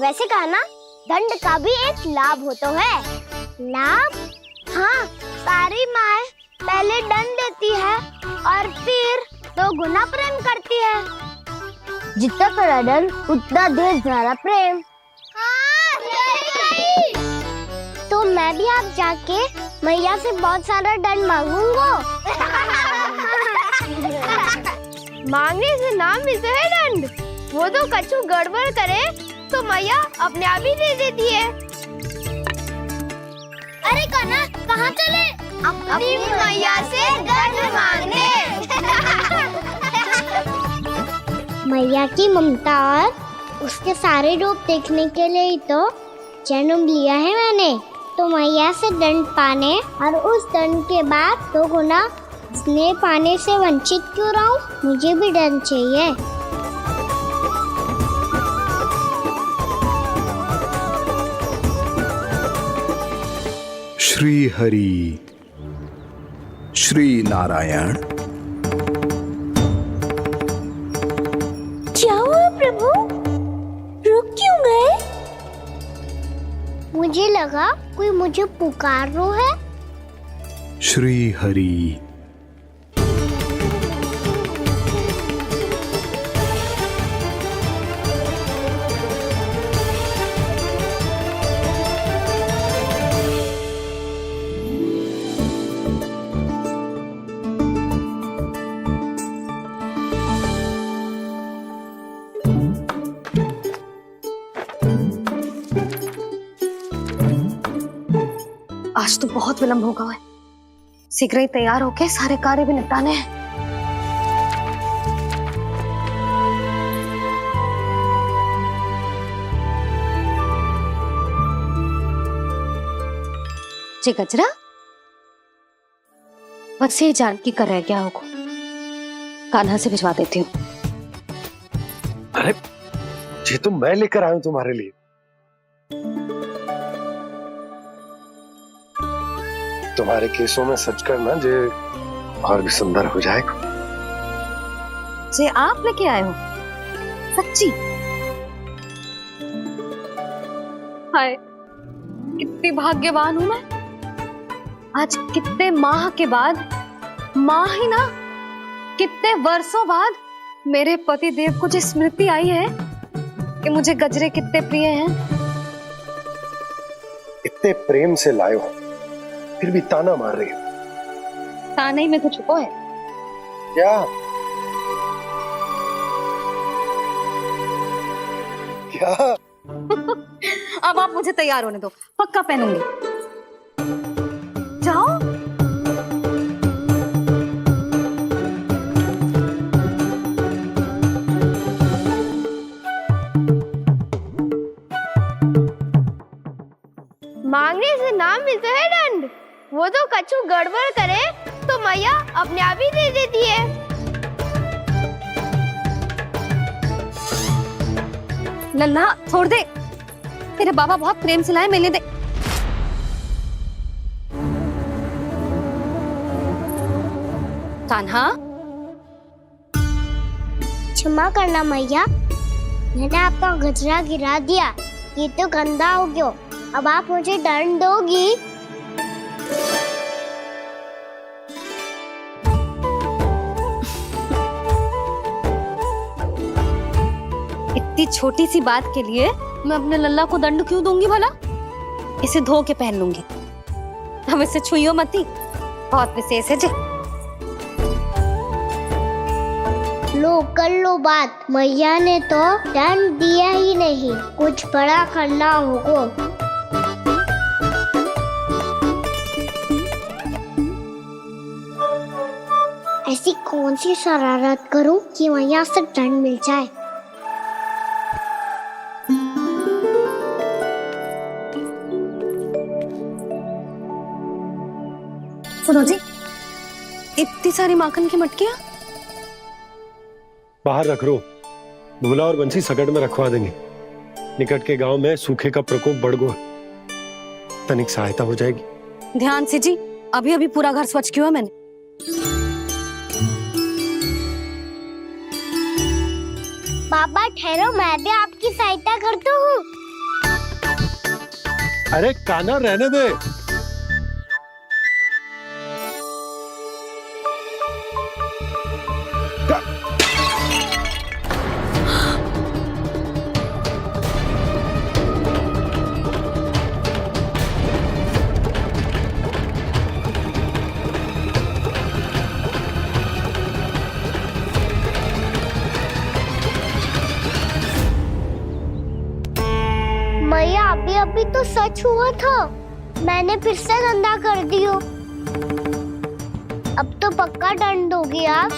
वैसे कहा ना, दंड का भी एक लाभ होता है। लाभ? हाँ, सारी माँ पहले दंड देती है और फिर 2 गुना प्रेम करती है। जितना बड़ा दंड उतना ढेर सारा प्रेम। हाँ, सही कही। तो मैं भी आप जाके मैया से बहुत सारा दंड मांगूंगा। मांगने से ना मिलता है दंड, वो तो कछु गड़बड़ करे तो मैया अपने आप ही दे देती है। अरे कना, कहाँ चले? अपनी मैया से दंड मांगने। मैया की ममता और उसके सारे रूप देखने के लिए ही तो जन्म लिया है मैंने। तो मैया से दंड पाने और उस दंड के बाद 2 गुना स्नेह पाने से वंचित क्यों रहूं? मुझे भी दंड चाहिए। श्री हरि, श्री नारायण। क्या हुआ प्रभु? रुक क्यों गए? मुझे लगा कोई मुझे पुकार रहा है। श्री हरि। आज तो बहुत विलंब होगा है, शीघ्र ही तैयार होके सारे कार्य भी निपटाने हैं। जी गजरा, बस ये जानकी कर रह गया होगा, कान्हा से भिजवा देती हूँ। अरे ये तो मैं लेकर आया हूं तुम्हारे लिए। तुम्हारे केसों में सच करना जे और भी सुंदर हो जाएगा। जे आप लेके आए हो? सच्ची? हाय, कितनी भाग्यवान हूं मैं। आज कितने माह के बाद, माह ही ना, कितने वर्षों बाद मेरे पति देव को जो स्मृति आई है, कि मुझे गजरे कितने प्रिय हैं। इतने प्रेम से लाए हो, फिर भी ताना मार रही हो। ताने में कुछ छुपो है क्या? क्या? अब आप मुझे तैयार होने दो, पक्का पहनूंगी। जाओ। मांगने से ना मिलता है दंड। वो तो कछु गड़बड़ करे तो मैया अपने आप ही दे देती है। लल्ला छोड़ दे, तेरे बाबा बहुत प्रेम से लाए, मिलने दे। कान्हा, क्षमा करना मैया, मैंने आपका गजरा गिरा दिया, ये तो गंदा हो गया। अब आप मुझे दंड दोगी? इतनी छोटी सी बात के लिए मैं अपने लल्ला को दंड क्यों दूंगी भला? इसे धो के पहन लूंगी। हम इसे छुइयो मती, बहुत विशेष है जी। लो कर लो बात, मैया ने तो दंड दिया ही नहीं, कुछ बड़ा करना होगा। ऐसी कौन सी शरारत करूं कि मैया से दंड मिल जाए? सुनो जी, इतनी सारी माखन की मटकियां बाहर रख रो, भूला और बंसी सकट में रखवा देंगे। निकट के गांव में सूखे का प्रकोप बढ़ गया, तनिक सहायता हो जाएगी। ध्यान से जी, अभी अभी पूरा घर स्वच्छ किया मैंने। पापा ठहरो, मैं भी आपकी सहायता करता हूँ। अरे कान्हा रहने दे। मैया अभी अभी तो सच हुआ था, मैंने फिर से गंदा कर दियो। अब तो पक्का दंड दोगी आप।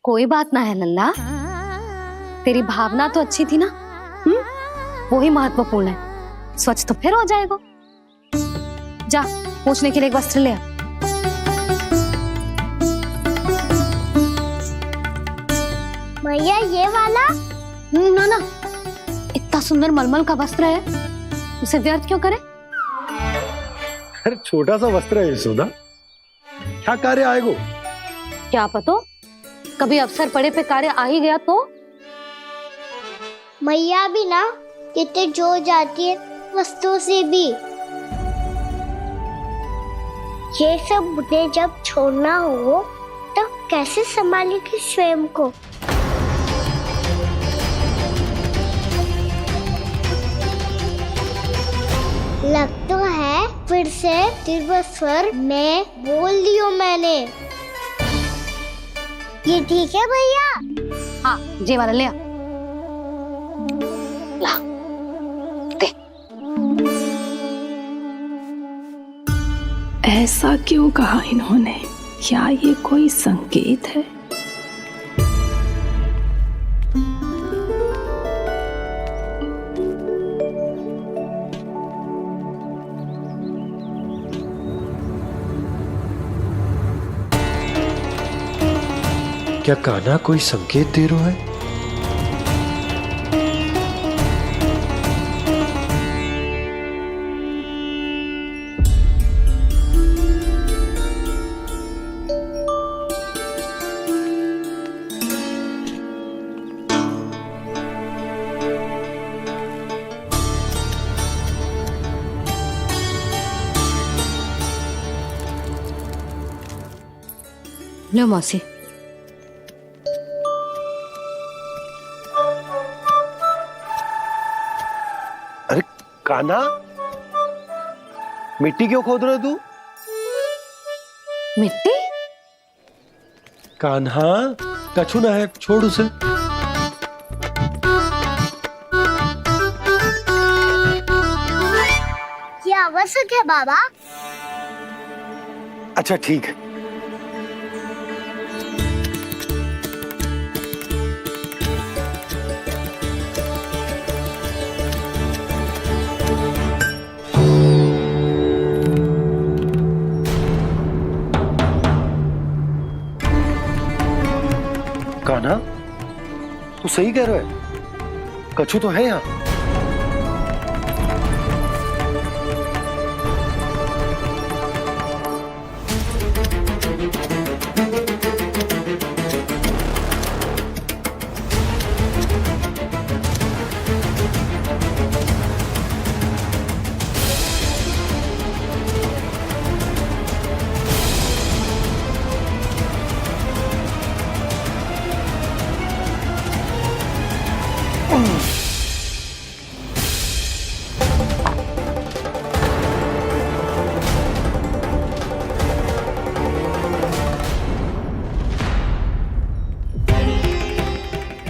कोई बात ना है लल्ला, तेरी भावना तो अच्छी थी ना, वही महत्वपूर्ण है। स्वच्छ तो फिर हो जाएगा। जा, पूछने के लिए एक वस्त्र ले आ। भैया ये वाला? ना ना, इतना सुंदर मलमल का वस्त्र है, उसे व्यर्थ क्यों करे? अरे छोटा सा वस्त्र है यशोदा, क्या कार्य आएगा? क्या पता, कभी अवसर पड़े पे कार्य आ ही गया तो। मैया भी ना कितने जो जाती है वस्तुओं से भी। ये सब मुझे जब छोड़ना हो तो कैसे संभालेगी स्वयं को? लग तो है फिर से तीव्र स्वर में बोल दियो मैंने। ये ठीक है भैया? हाँ, ये वाला ले आ। ला, दे। ऐसा क्यों कहा इन्होंने? क्या ये कोई संकेत है? क्या कान्हा कोई संकेत दे रहा है? लो मौसी। अरे कान्हा, मिट्टी क्यों खोद रहे तू? मिट्टी? कान्हा, कछु ना है, छोड़ उसे। ये आवश्यक है बाबा। अच्छा ठीक है। कान्हा, तू सही कह रहा है, कछु तो है यहाँ।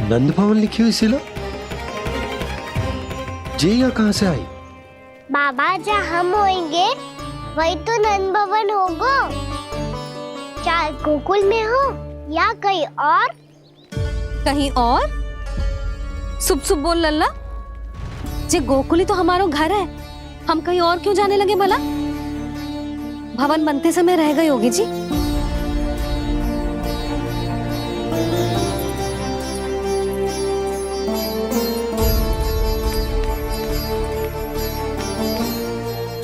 नंद भवन लिखी हुई सिला, जी यहाँ कहाँ से आई? बाबा जहाँ हम होंगे वही तो नंद भवन होगा। चाहे गोकुल में हो या कहीं और। कहीं और? सुब सुब बोल लल्ला। जे गोकुल ही तो हमारा घर है, हम कहीं और क्यों जाने लगे भला? भवन बनते समय रह गई होगी जी।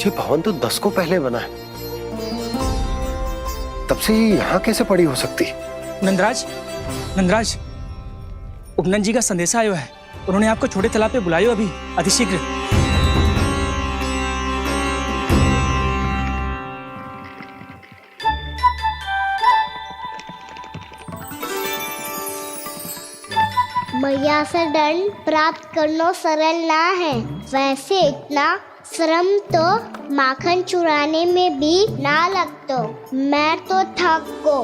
ये भवन तो 10 को पहले बना है, तब से ये यहाँ कैसे पड़ी हो सकती? नंदराज, नंदराज, उपनंद जी का संदेशा आयो है। उन्होंने आपको छोटे तालाब पे बुलायो अभी, अतिशीघ्र। मैया से दंड प्राप्त करना सरल ना है। वैसे इतना श्रम तो माखन चुराने में भी ना लगतो। मैं तो थक को।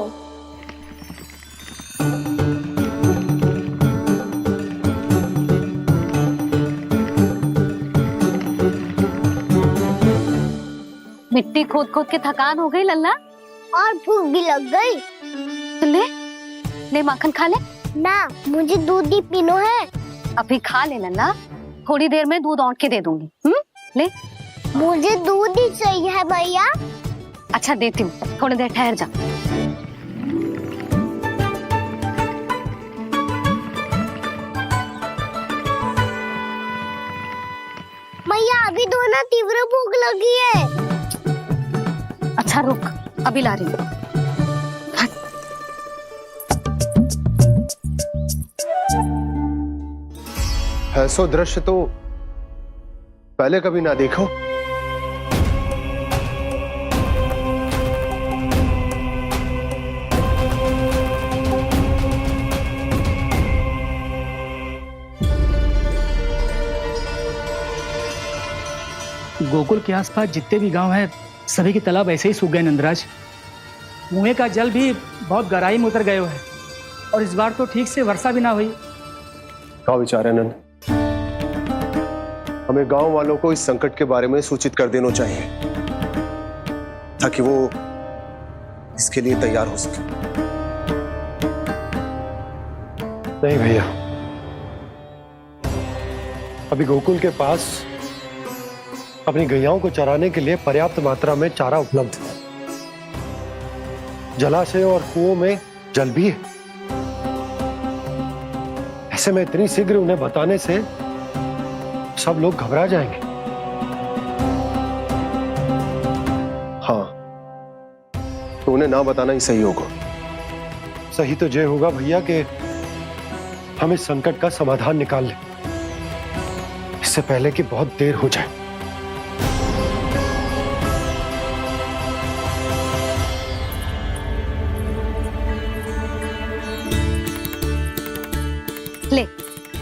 मिट्टी खोद खोद के थकान हो गई लल्ला, और भूख भी लग गई। तो ले ले माखन खा ले। ना, मुझे दूध ही पीनो है। अभी खा ले लल्ला, थोड़ी देर में दूध औंट के दे दूंगी। ले। मुझे दूध ही चाहिए है भैया। अच्छा देती हूँ, थोड़ी देर ठहर जा। मैया अभी तो ना तीव्र भूख लगी है। अच्छा रुक, अभी ला रही हूँ। ऐसा दृश्य तो पहले कभी ना देखो। गोकुल के आसपास जितने भी गांव हैं, सभी के तालाब ऐसे ही सूख गए नंदराज। कुएं का जल भी बहुत गहराई में उतर गए है, और इस बार तो ठीक से वर्षा भी ना हुई। क्या विचार है नंद? हमें गांव वालों को इस संकट के बारे में सूचित कर देना चाहिए, ताकि वो इसके लिए तैयार हो सके। नहीं भैया, अभी गोकुल के पास अपनी गैयाओं को चराने के लिए पर्याप्त मात्रा में चारा उपलब्ध है। जलाशय और कुओं में जल भी है। ऐसे में इतनी शीघ्र उन्हें बताने से सब लोग घबरा जाएंगे। हाँ, तो उन्हें ना बताना ही सही होगा। सही तो ये होगा भैया कि हम इस संकट का समाधान निकाल लें, इससे पहले कि बहुत देर हो जाए।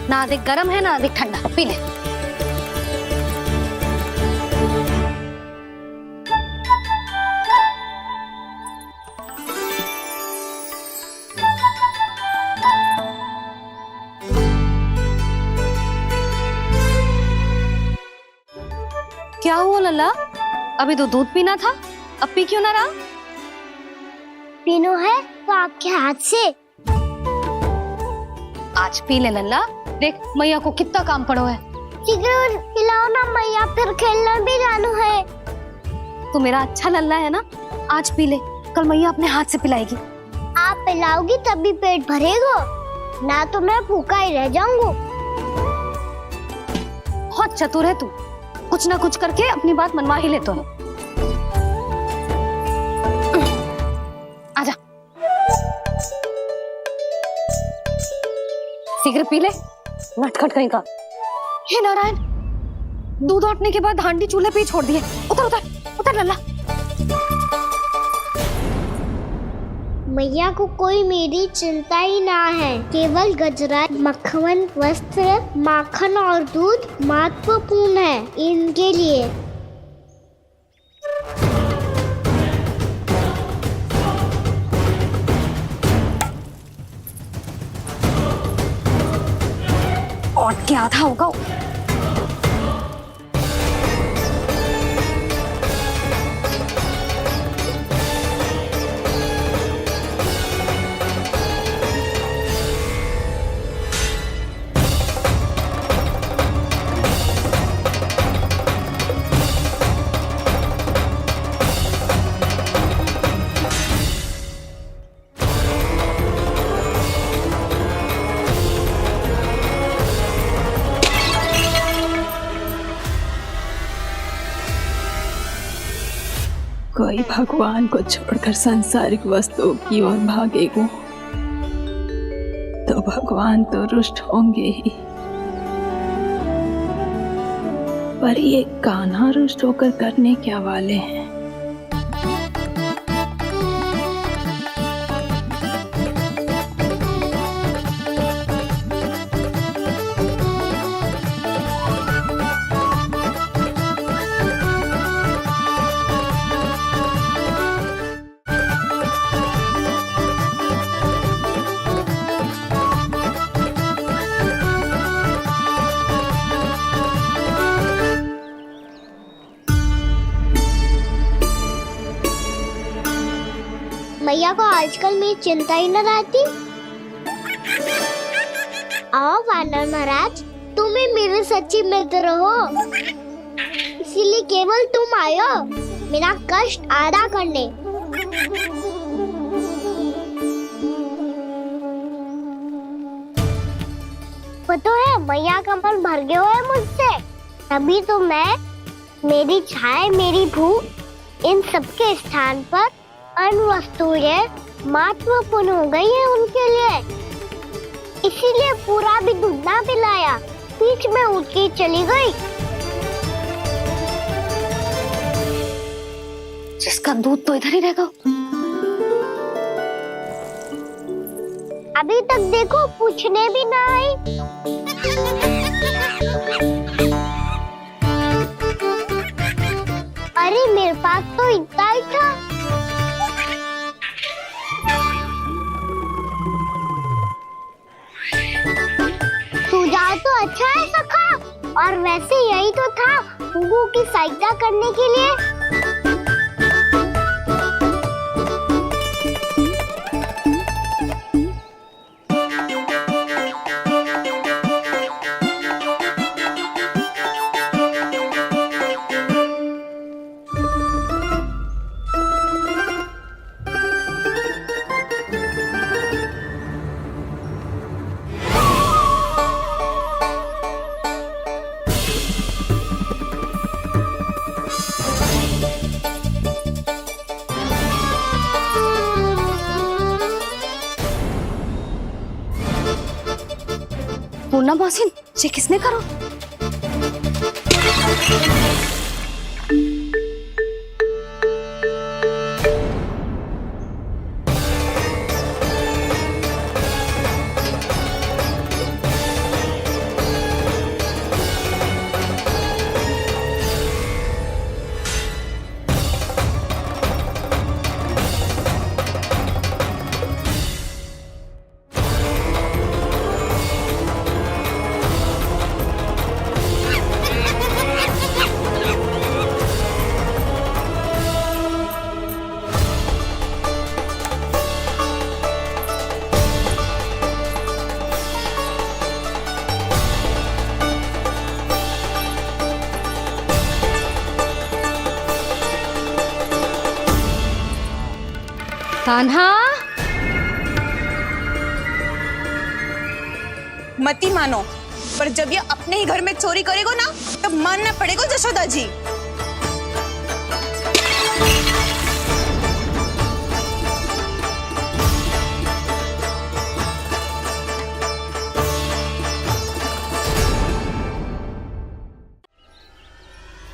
ना अधिक गर्म है ना अधिक ठंडा, पी ले। क्या हुआ लल्ला? अभी तो दूध पीना था, अब पी क्यों ना रहा? पीनो है तो आपके हाथ से। आज पी ले लल्ला, देख मैया को कितना काम पड़ो है। शीघ्र खिलाओ ना मैया, फिर खेलना भी जानो है। तू मेरा अच्छा लल्ला है ना, आज पी ले, कल मैया अपने हाथ से पिलाएगी। आप पिलाओगी तभी पेट भरेगा, ना तो मैं भूखा ही रह जाऊंगा। बहुत चतुर है तू, कुछ ना कुछ करके अपनी बात मनवा ही लेता है। आजा, शीघ्र पी ले, नटखट कहीं का। हे नारायण, दूध औटने के बाद हांडी चूल्हे पे ही छोड़ दिए। उतर उतर उतर लल्ला। मैया को कोई मेरी चिंता ही ना है, केवल गजरा, मक्खन, वस्त्र, माखन और दूध महत्वपूर्ण है इनके लिए। और क्या था होगा? कोई भगवान को छोड़कर सांसारिक वस्तुओं की ओर भागेगा तो भगवान तो रुष्ट होंगे ही, पर ये कान्हा रुष्ट होकर करने क्या वाले हैं? मैया को आजकल मेरी चिंता ही न रहती। आओ वानर महाराज, तुम ही मेरे सच्ची मित्र हो, इसीलिए केवल तुम आयो मेरा कष्ट आधा करने। पता है मैया का मन भर गया है मुझसे, तभी तो मैं, मेरी छाया, मेरी भूख, इन सबके स्थान पर अन्य वस्तुएं महत्वपूर्ण हो गई है उनके लिए। इसीलिए पूरा भी दूध ना पिलाया, बीच में उठ के चली गई। जिसका दूध तो इधर ही रहेगा। अभी तक देखो पूछने भी ना आई। अरे मेरे पास तो इतना ही था। सुझाव तो अच्छा है सखा, और वैसे यही तो था गुगु की सहायता करने के लिए। पूर्णा मौसी, ये किसने करो? कान्हा, मती मानो, पर जब ये अपने ही घर में चोरी करेगो ना, तब मानना पड़ेगा जशोदा जी।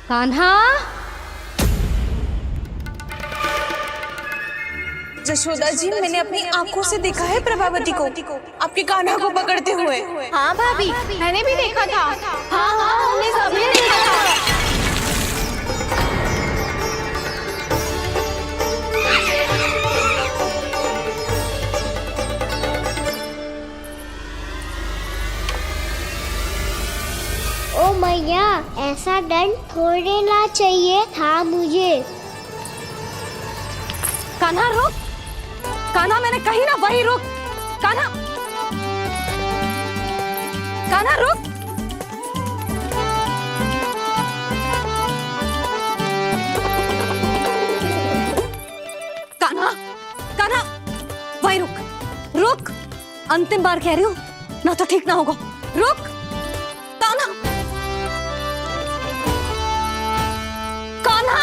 कान्हा, जशोदा जी, मैंने अपनी आंखों से देखा है प्रभावती को आपके कान्हा को पकड़ते हुए। हाँ भाभी, मैंने भी देखा था। हाँ हाँ, हमने सभी देखा था। ओ मैया, ऐसा दंड थोड़े ना चाहिए था मुझे। कान्हा रुक, कान्हा मैंने कही ना वही रुक। कान्हा, कान्हा रुक। कान्हा, कान्हा वही रुक, रुक। अंतिम बार कह रही हूँ, ना तो ठीक ना होगा। रुक कान्हा, कान्हा।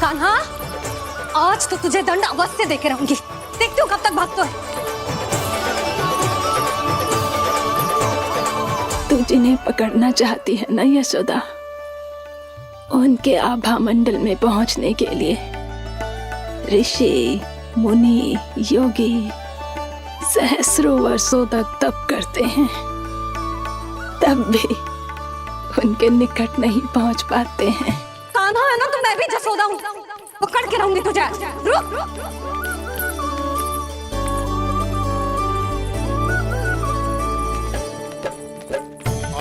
कान्हा, आज तो तुझे दंड अवश्य देके रहूंगी। देखती हूँ कब तक भागता है। तू जिन्हें पकड़ना चाहती है ना यशोदा, उनके आभा मंडल में पहुंचने के लिए ऋषि, मुनि, योगी सहस्रों वर्षों तक तप करते हैं, तब भी उनके निकट नहीं पहुंच पाते हैं। कान्हा है ना, तो मैं भी जसोदा हूँ, पकड़ के रहूंगी तुझे। रुक।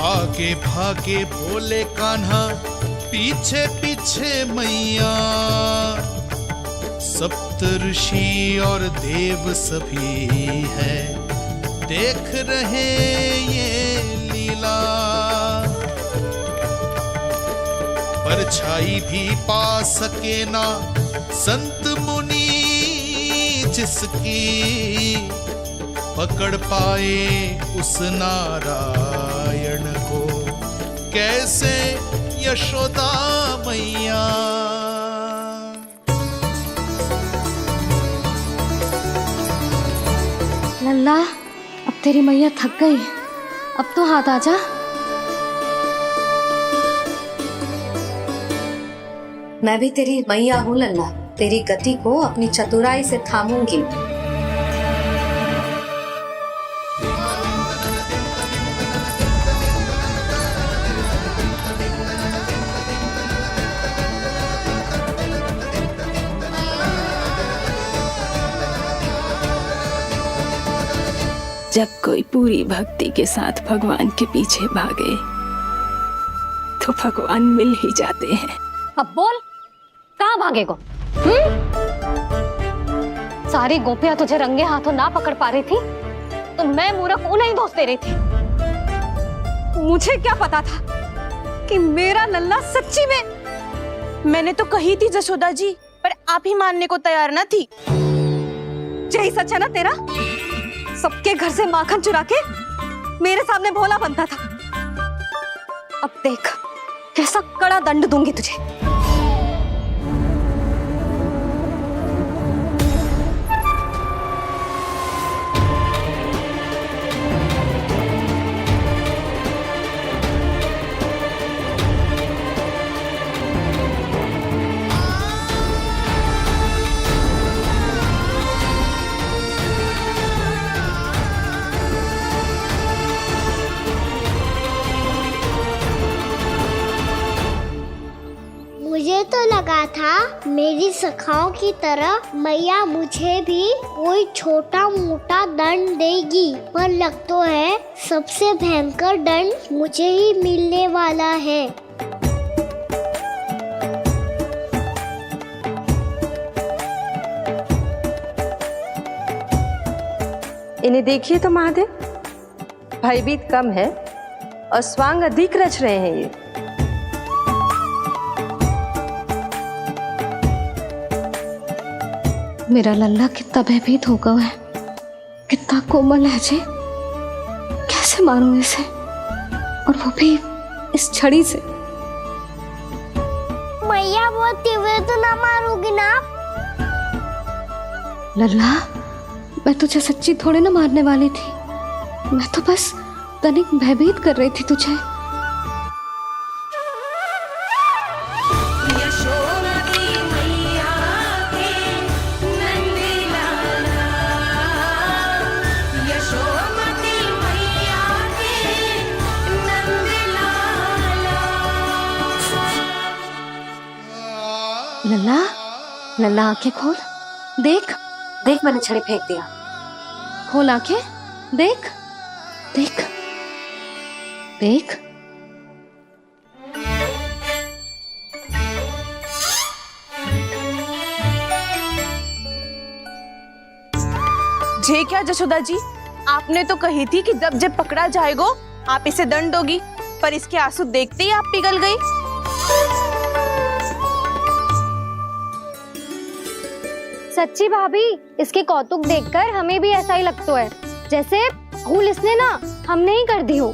आगे भागे भोले कान्हा, पीछे पीछे मैया, सप्त ऋषि और देव सभी है, देख रहे ये लीला। परछाई भी पा सके ना संत मुनि जिसकी, पकड़ पाए उस नारायण को कैसे यशोदा मैया। लल्ला, अब तेरी मैया थक गई, अब तो हाथ आजा। मैं भी तेरी मैया हूँ लल्ला, तेरी गति को अपनी चतुराई से थामूंगी। जब कोई पूरी भक्ति के साथ भगवान के पीछे भागे तो भगवान मिल ही जाते हैं। अब बोल, कहाँ भागेगो? सारी गोपियां तुझे रंगे हाथों ना पकड़ पा रही थी, तो मैं मूर्ख उन्हें ही दोष दे रही थी। मुझे क्या पता था कि मेरा लल्ला सच्ची में। मैंने तो कही थी जशोदा जी, पर आप ही मानने को तैयार ना थी। यही सच है ना तेरा? सबके घर से माखन चुरा के मेरे सामने भोला बनता था। अब देख कैसा कड़ा दंड दूंगी तुझे। तो लगा था मेरी सखाओं की तरह मैया मुझे भी कोई छोटा मोटा दंड देगी, पर लग तो है सबसे भयंकर दंड मुझे ही मिलने वाला है। इन्हें देखिए तो महादेव, भयभीत कम है और स्वांग अधिक रच रहे हैं ये। मेरा लल्ला कितना भयभीत होगा है, कितना कोमल है जी। कैसे मारूं इसे, और वो भी इस छड़ी से। मैया बहुत तीव्र तो ना मारोगी ना? लल्ला, मैं तुझे सच्ची थोड़े ना मारने वाली थी, मैं तो बस तनिक भयभीत कर रही थी तुझे। लल्ला, लल्ला आंखें खोल, देख देख मैंने छड़ी फेंक दिया। खोल आंखें, देख देख देख। जे क्या जशोदा जी, आपने तो कही थी कि जब जब पकड़ा जाएगा आप इसे दंड दोगी, पर इसके आंसू देखते ही आप पिघल गई। सच्ची भाभी, इसके कौतुक देखकर हमें भी ऐसा ही लगता है, जैसे भूल इसने ना हमने ही कर दी हो।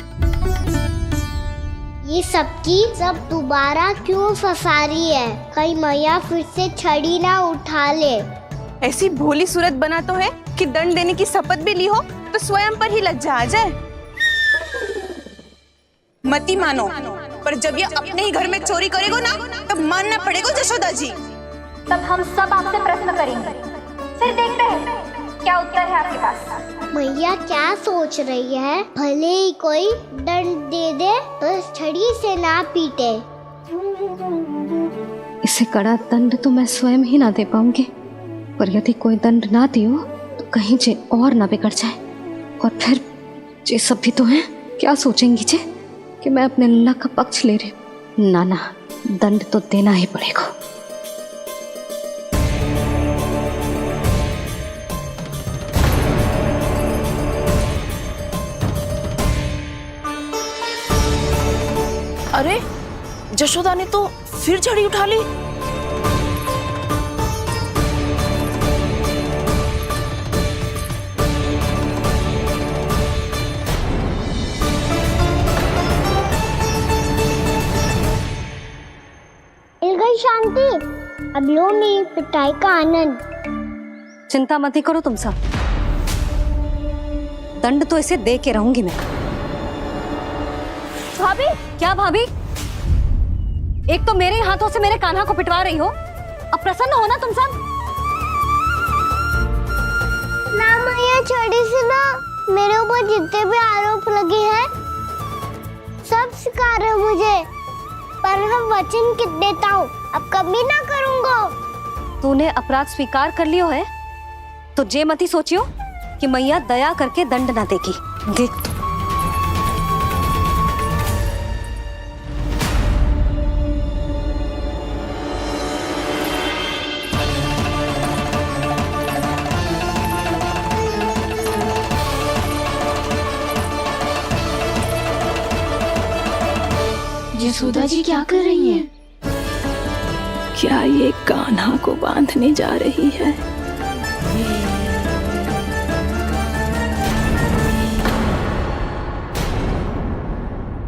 ये सबकी सब दोबारा क्यों फंसा रही है? कहीं मैया फिर से छड़ी ना उठा ले। ऐसी भोली सूरत बना तो है कि दंड देने की शपथ भी ली हो तो स्वयं पर ही लज्जा आ जाए। मती मानो, पर जब ये अपने ही घर में चोरी करेगा ना, तब मानना पड़ेगा जशोदा जी। तब हम सब आपसे प्रश्न करेंगे, फिर देखते हैं क्या उत्तर है आपके पास। मैया क्या सोच रही है? भले ही कोई दंड दे दे, बस छड़ी से ना पीटे। इसे कड़ा दंड तो मैं स्वयं ही ना दे पाऊंगी, पर यदि कोई दंड ना दियो तो कहीं जे और ना बिगड़ जाए, और फिर जे सब भी तो हैं, क्या सोचेंगी जे कि मैं अपने लल्ला का पक्ष ले रही हूँ। ना ना, दंड तो देना ही पड़ेगा। अरे जशोदा ने तो फिर छड़ी उठा ली। मिल गई शांति, अब लो मेरी पिटाई का आनंद। चिंता मत ही करो तुम सब, दंड तो इसे दे के रहूंगी मैं। भाभी, क्या भाभी? एक तो मेरे हाथों से मेरे कान्हा को पिटवा रही हो, अब प्रसन्न हो ना तुम सब? ना मैया, छड़ी से ना मेरे ऊपर जितने भी आरोप लगे हैं सब स्वीकार है मुझे, पर मैं वचन कित देता हूँ, अब कभी ना करूँगा। तूने अपराध स्वीकार कर लियो है तो जे मत ही सोचियो कि मैया दया करके दंड ना देगी। देख यशोदा जी क्या कर रही हैं? क्या ये कान्हा को बांधने जा रही है?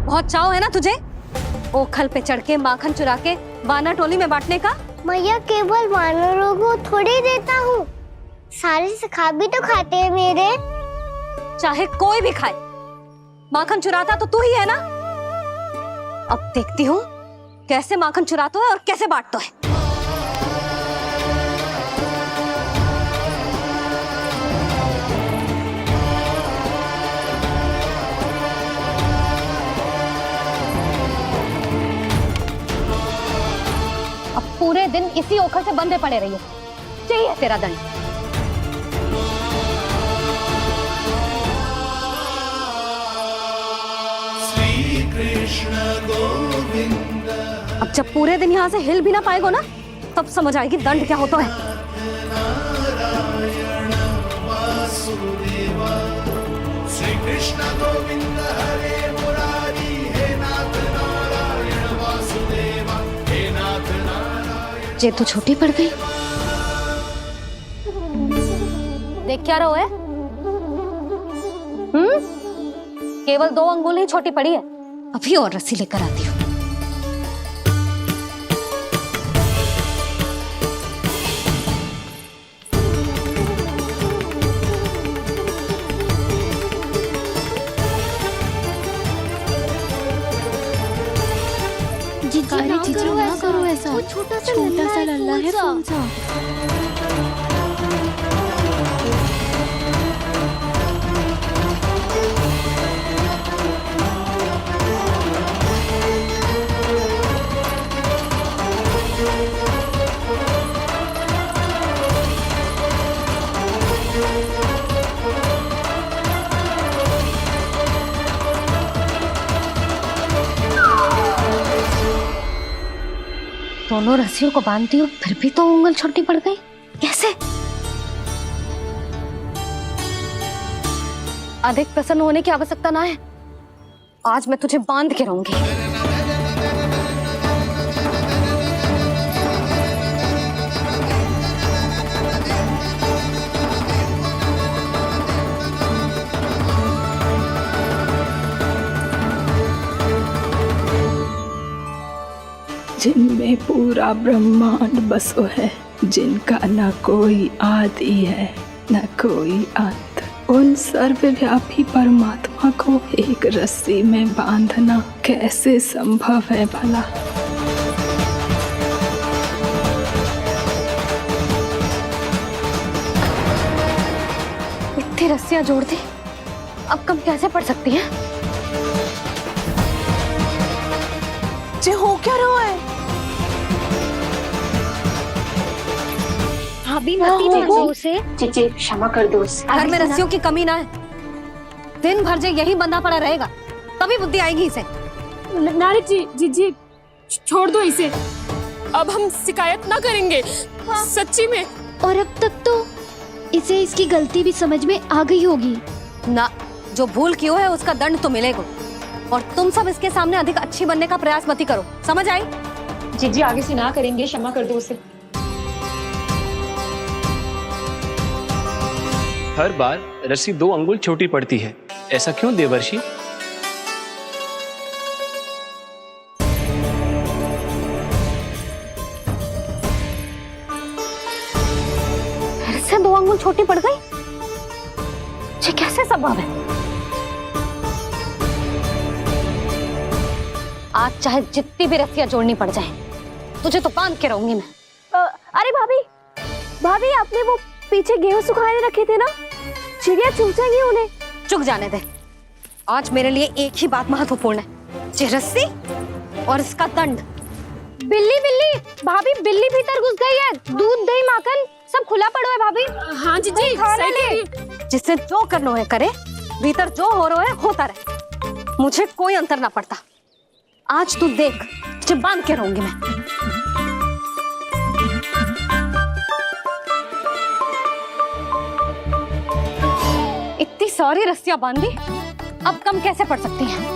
बहुत चाव है ना तुझे ओखल पे चढ़ के माखन चुरा के वानर टोली में बांटने का? मैया, केवल वानरों को थोड़ी देता हूँ, सारे सखा भी तो खाते हैं मेरे। चाहे कोई भी खाए, माखन चुराता तो तू ही है ना। अब देखती हूँ कैसे माखन चुराता है और कैसे बांटता है। अब दिन इसी ओखर से बंधे पड़े रहिए। चाहिए तेरा दंड। श्री कृष्ण गोविंद। अब जब पूरे दिन यहाँ से हिल भी ना पाएगो ना, तब समझ आएगी दंड क्या होता है। नारायण वासुदेव। श्री कृष्ण गोविंद हरे मुरारी। हे नाथ नारायण वासुदेव। हे नाथ नारायण। ये तो छोटी पड़ गई। देख क्या रहो है? केवल 2 अंगुल ही छोटी पड़ी है। अभी और रस्सी लेकर आती हूँ। ना करो ऐसा। छोटा सा लल्ला है कौन सा? दोनों रस्सियों को बांधती हूँ, फिर भी तो उंगल छोटी पड़ गई। कैसे? अधिक प्रसन्न होने की आवश्यकता ना है। आज मैं तुझे बांध के रहूंगी। जिनमें पूरा ब्रह्मांड बसो है, जिनका न कोई आदि है न कोई अंत, उन सर्वव्यापी परमात्मा को एक रस्सी में बांधना कैसे संभव है भला? इतनी रस्सियां जोड़ दी, अब कम कैसे पड़ सकती हैं? जे हो क्या रहा है? भाभी मती देखो उसे। जीजी क्षमा कर दो उसे। घर में रस्सियों की कमी ना है। दिन भर जे यही बंधा पड़ा रहेगा, तभी बुद्धि आएगी इसे। नारी जी छोड़ दो इसे। अब हम शिकायत ना करेंगे। सच्ची में। और अब तक तो इसे इसकी गलती भी समझ में आ गई होगी ना। जो भूल क्यों है उसका दंड तो मिलेगा। और तुम सब इसके सामने अधिक अच्छी बनने का प्रयास मत करो, समझ आई? जीजी आगे से ना करेंगे, क्षमा कर दो उसे। हर बार रस्सी 2 अंगुल छोटी पड़ती है, ऐसा क्यों देवर्षि? फिर से 2 अंगुल छोटी पड़ गई? ये कैसे संभव है? आज चाहे जितनी भी रस्सियां जोड़नी पड़ जाए, तुझे तो बांध के रहूंगी मैं। अरे भाभी आपने वो पीछे गेहूं सुखाने रखे थे ना, चिड़िया चुग जाएंगी उन्हें। चुग जाने दे। आज मेरे लिए एक ही बात महत्वपूर्ण है, ये रस्सी और इसका दंड। बिल्ली भाभी, बिल्ली भीतर घुस गई है। दूध दही माखन सब खुला पड़ा है भाभी। हाँ जीजी सही कह रही है। जिससे जो करना है करे, भीतर जो हो रहा है होता रहे, मुझे कोई अंतर ना पड़ता। आज तू देख, तुझे बांध के रहूंगी मैं। इतनी सारी रस्सियां बांधी, अब कम कैसे पड़ सकती हैं?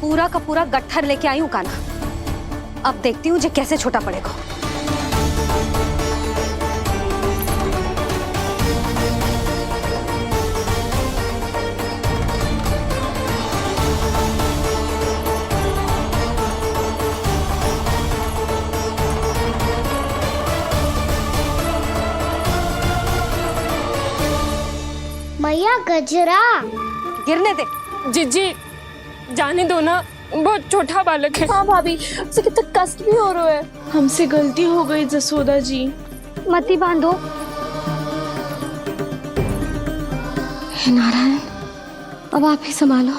पूरा का पूरा गट्ठर लेके आई हूँ कान्हा। अब देखती हूँ जे कैसे छोटा पड़ेगा। मैया गजरा। गिरने दे। जीजी जाने दो ना, बहुत छोटा बालक है। हाँ भाभी, उसे कितना कष्ट भी हो रहा है। हमसे गलती हो गई जसोदा जी। मती बांधो। हे नारायण, अब आप ही संभालो,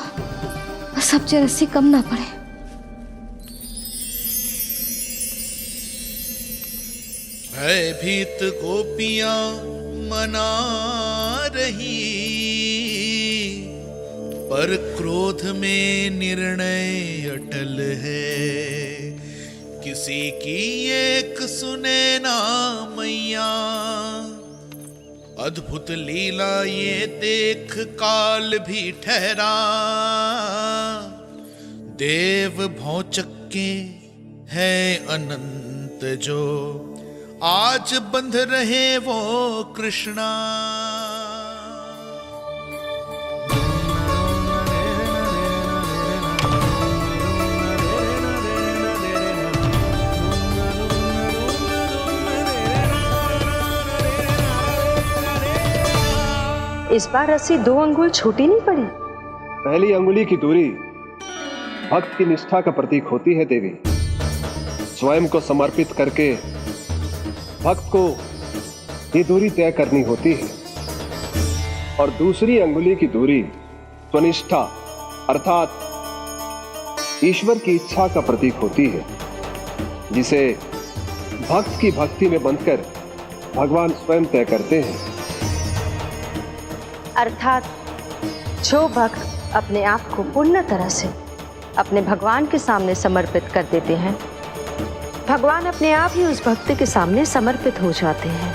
बस अब रस्सी कम ना पड़े। भयभीत गोपियां मना रही, पर क्रोध में निर्णय अटल है। किसी की एक सुने ना मैया, अद्भुत लीला ये देख काल भी ठहरा। देव भौचक्के है अनंत जो, आज बंध रहे वो कृष्णा। इस बार रस्सी 2 अंगुल छोटी नहीं पड़ी। पहली अंगुली की दूरी भक्त की निष्ठा का प्रतीक होती है देवी। स्वयं को समर्पित करके भक्त को ये दूरी तय करनी होती है, और दूसरी अंगुली की दूरी स्वनिष्ठा अर्थात ईश्वर की इच्छा का प्रतीक होती है, जिसे भक्त की भक्ति में बंधकर भगवान स्वयं तय करते हैं। अर्थात जो भक्त अपने आप को पूर्ण तरह से अपने भगवान के सामने समर्पित कर देते हैं, भगवान अपने आप ही उस भक्त के सामने समर्पित हो जाते हैं।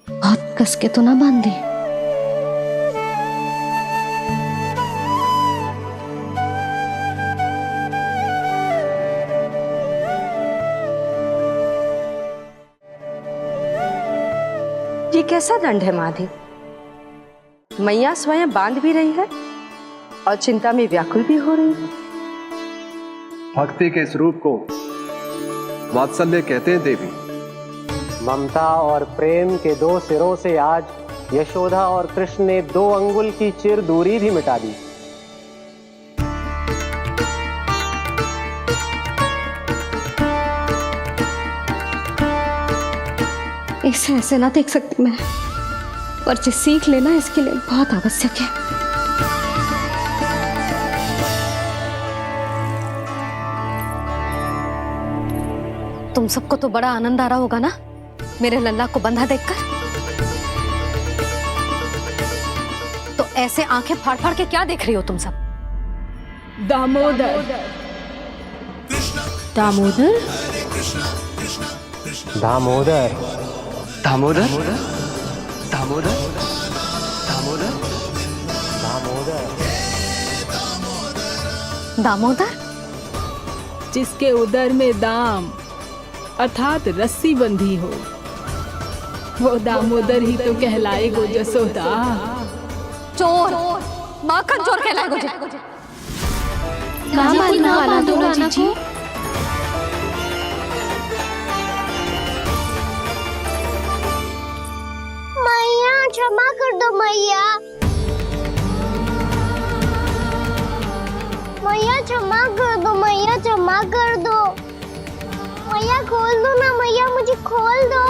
बहुत कस के तो ना बांधी। ये कैसा दंड है माधि? मैया स्वयं बांध भी रही है और चिंता में व्याकुल भी हो रही है। भक्ति के स्वरूप को वात्सल्य कहते हैं देवी। ममता और प्रेम के 2 सिरों से आज यशोदा और कृष्ण ने 2 अंगुल की चिर दूरी भी मिटा दी। इसे ऐसे ना देख सकती मैं, पर जो सीख लेना इसके लिए बहुत आवश्यक है। तुम सबको तो बड़ा आनंद आ रहा होगा ना मेरे लल्ला को बंधा देखकर। तो ऐसे आंखें फाड़ फाड़ के क्या देख रही हो तुम सब? दामोदर। दामोदर दामोदर दामोदर दामोदर दामोदर दामोदर दामोदर। जिसके उदर में दाम अर्थात रस्सी बंधी हो, वो दामोदर ही तो कहलाएगो जसोदा। चोर, माखन चोर कहलाएगो जी। ना मारना वाला दोनों जीजी। मैया क्षमा कर दो मैया। मैया क्षमा कर दो, मैया क्षमा कर दो। मैया खोल दो ना मैया, मुझे खोल दो।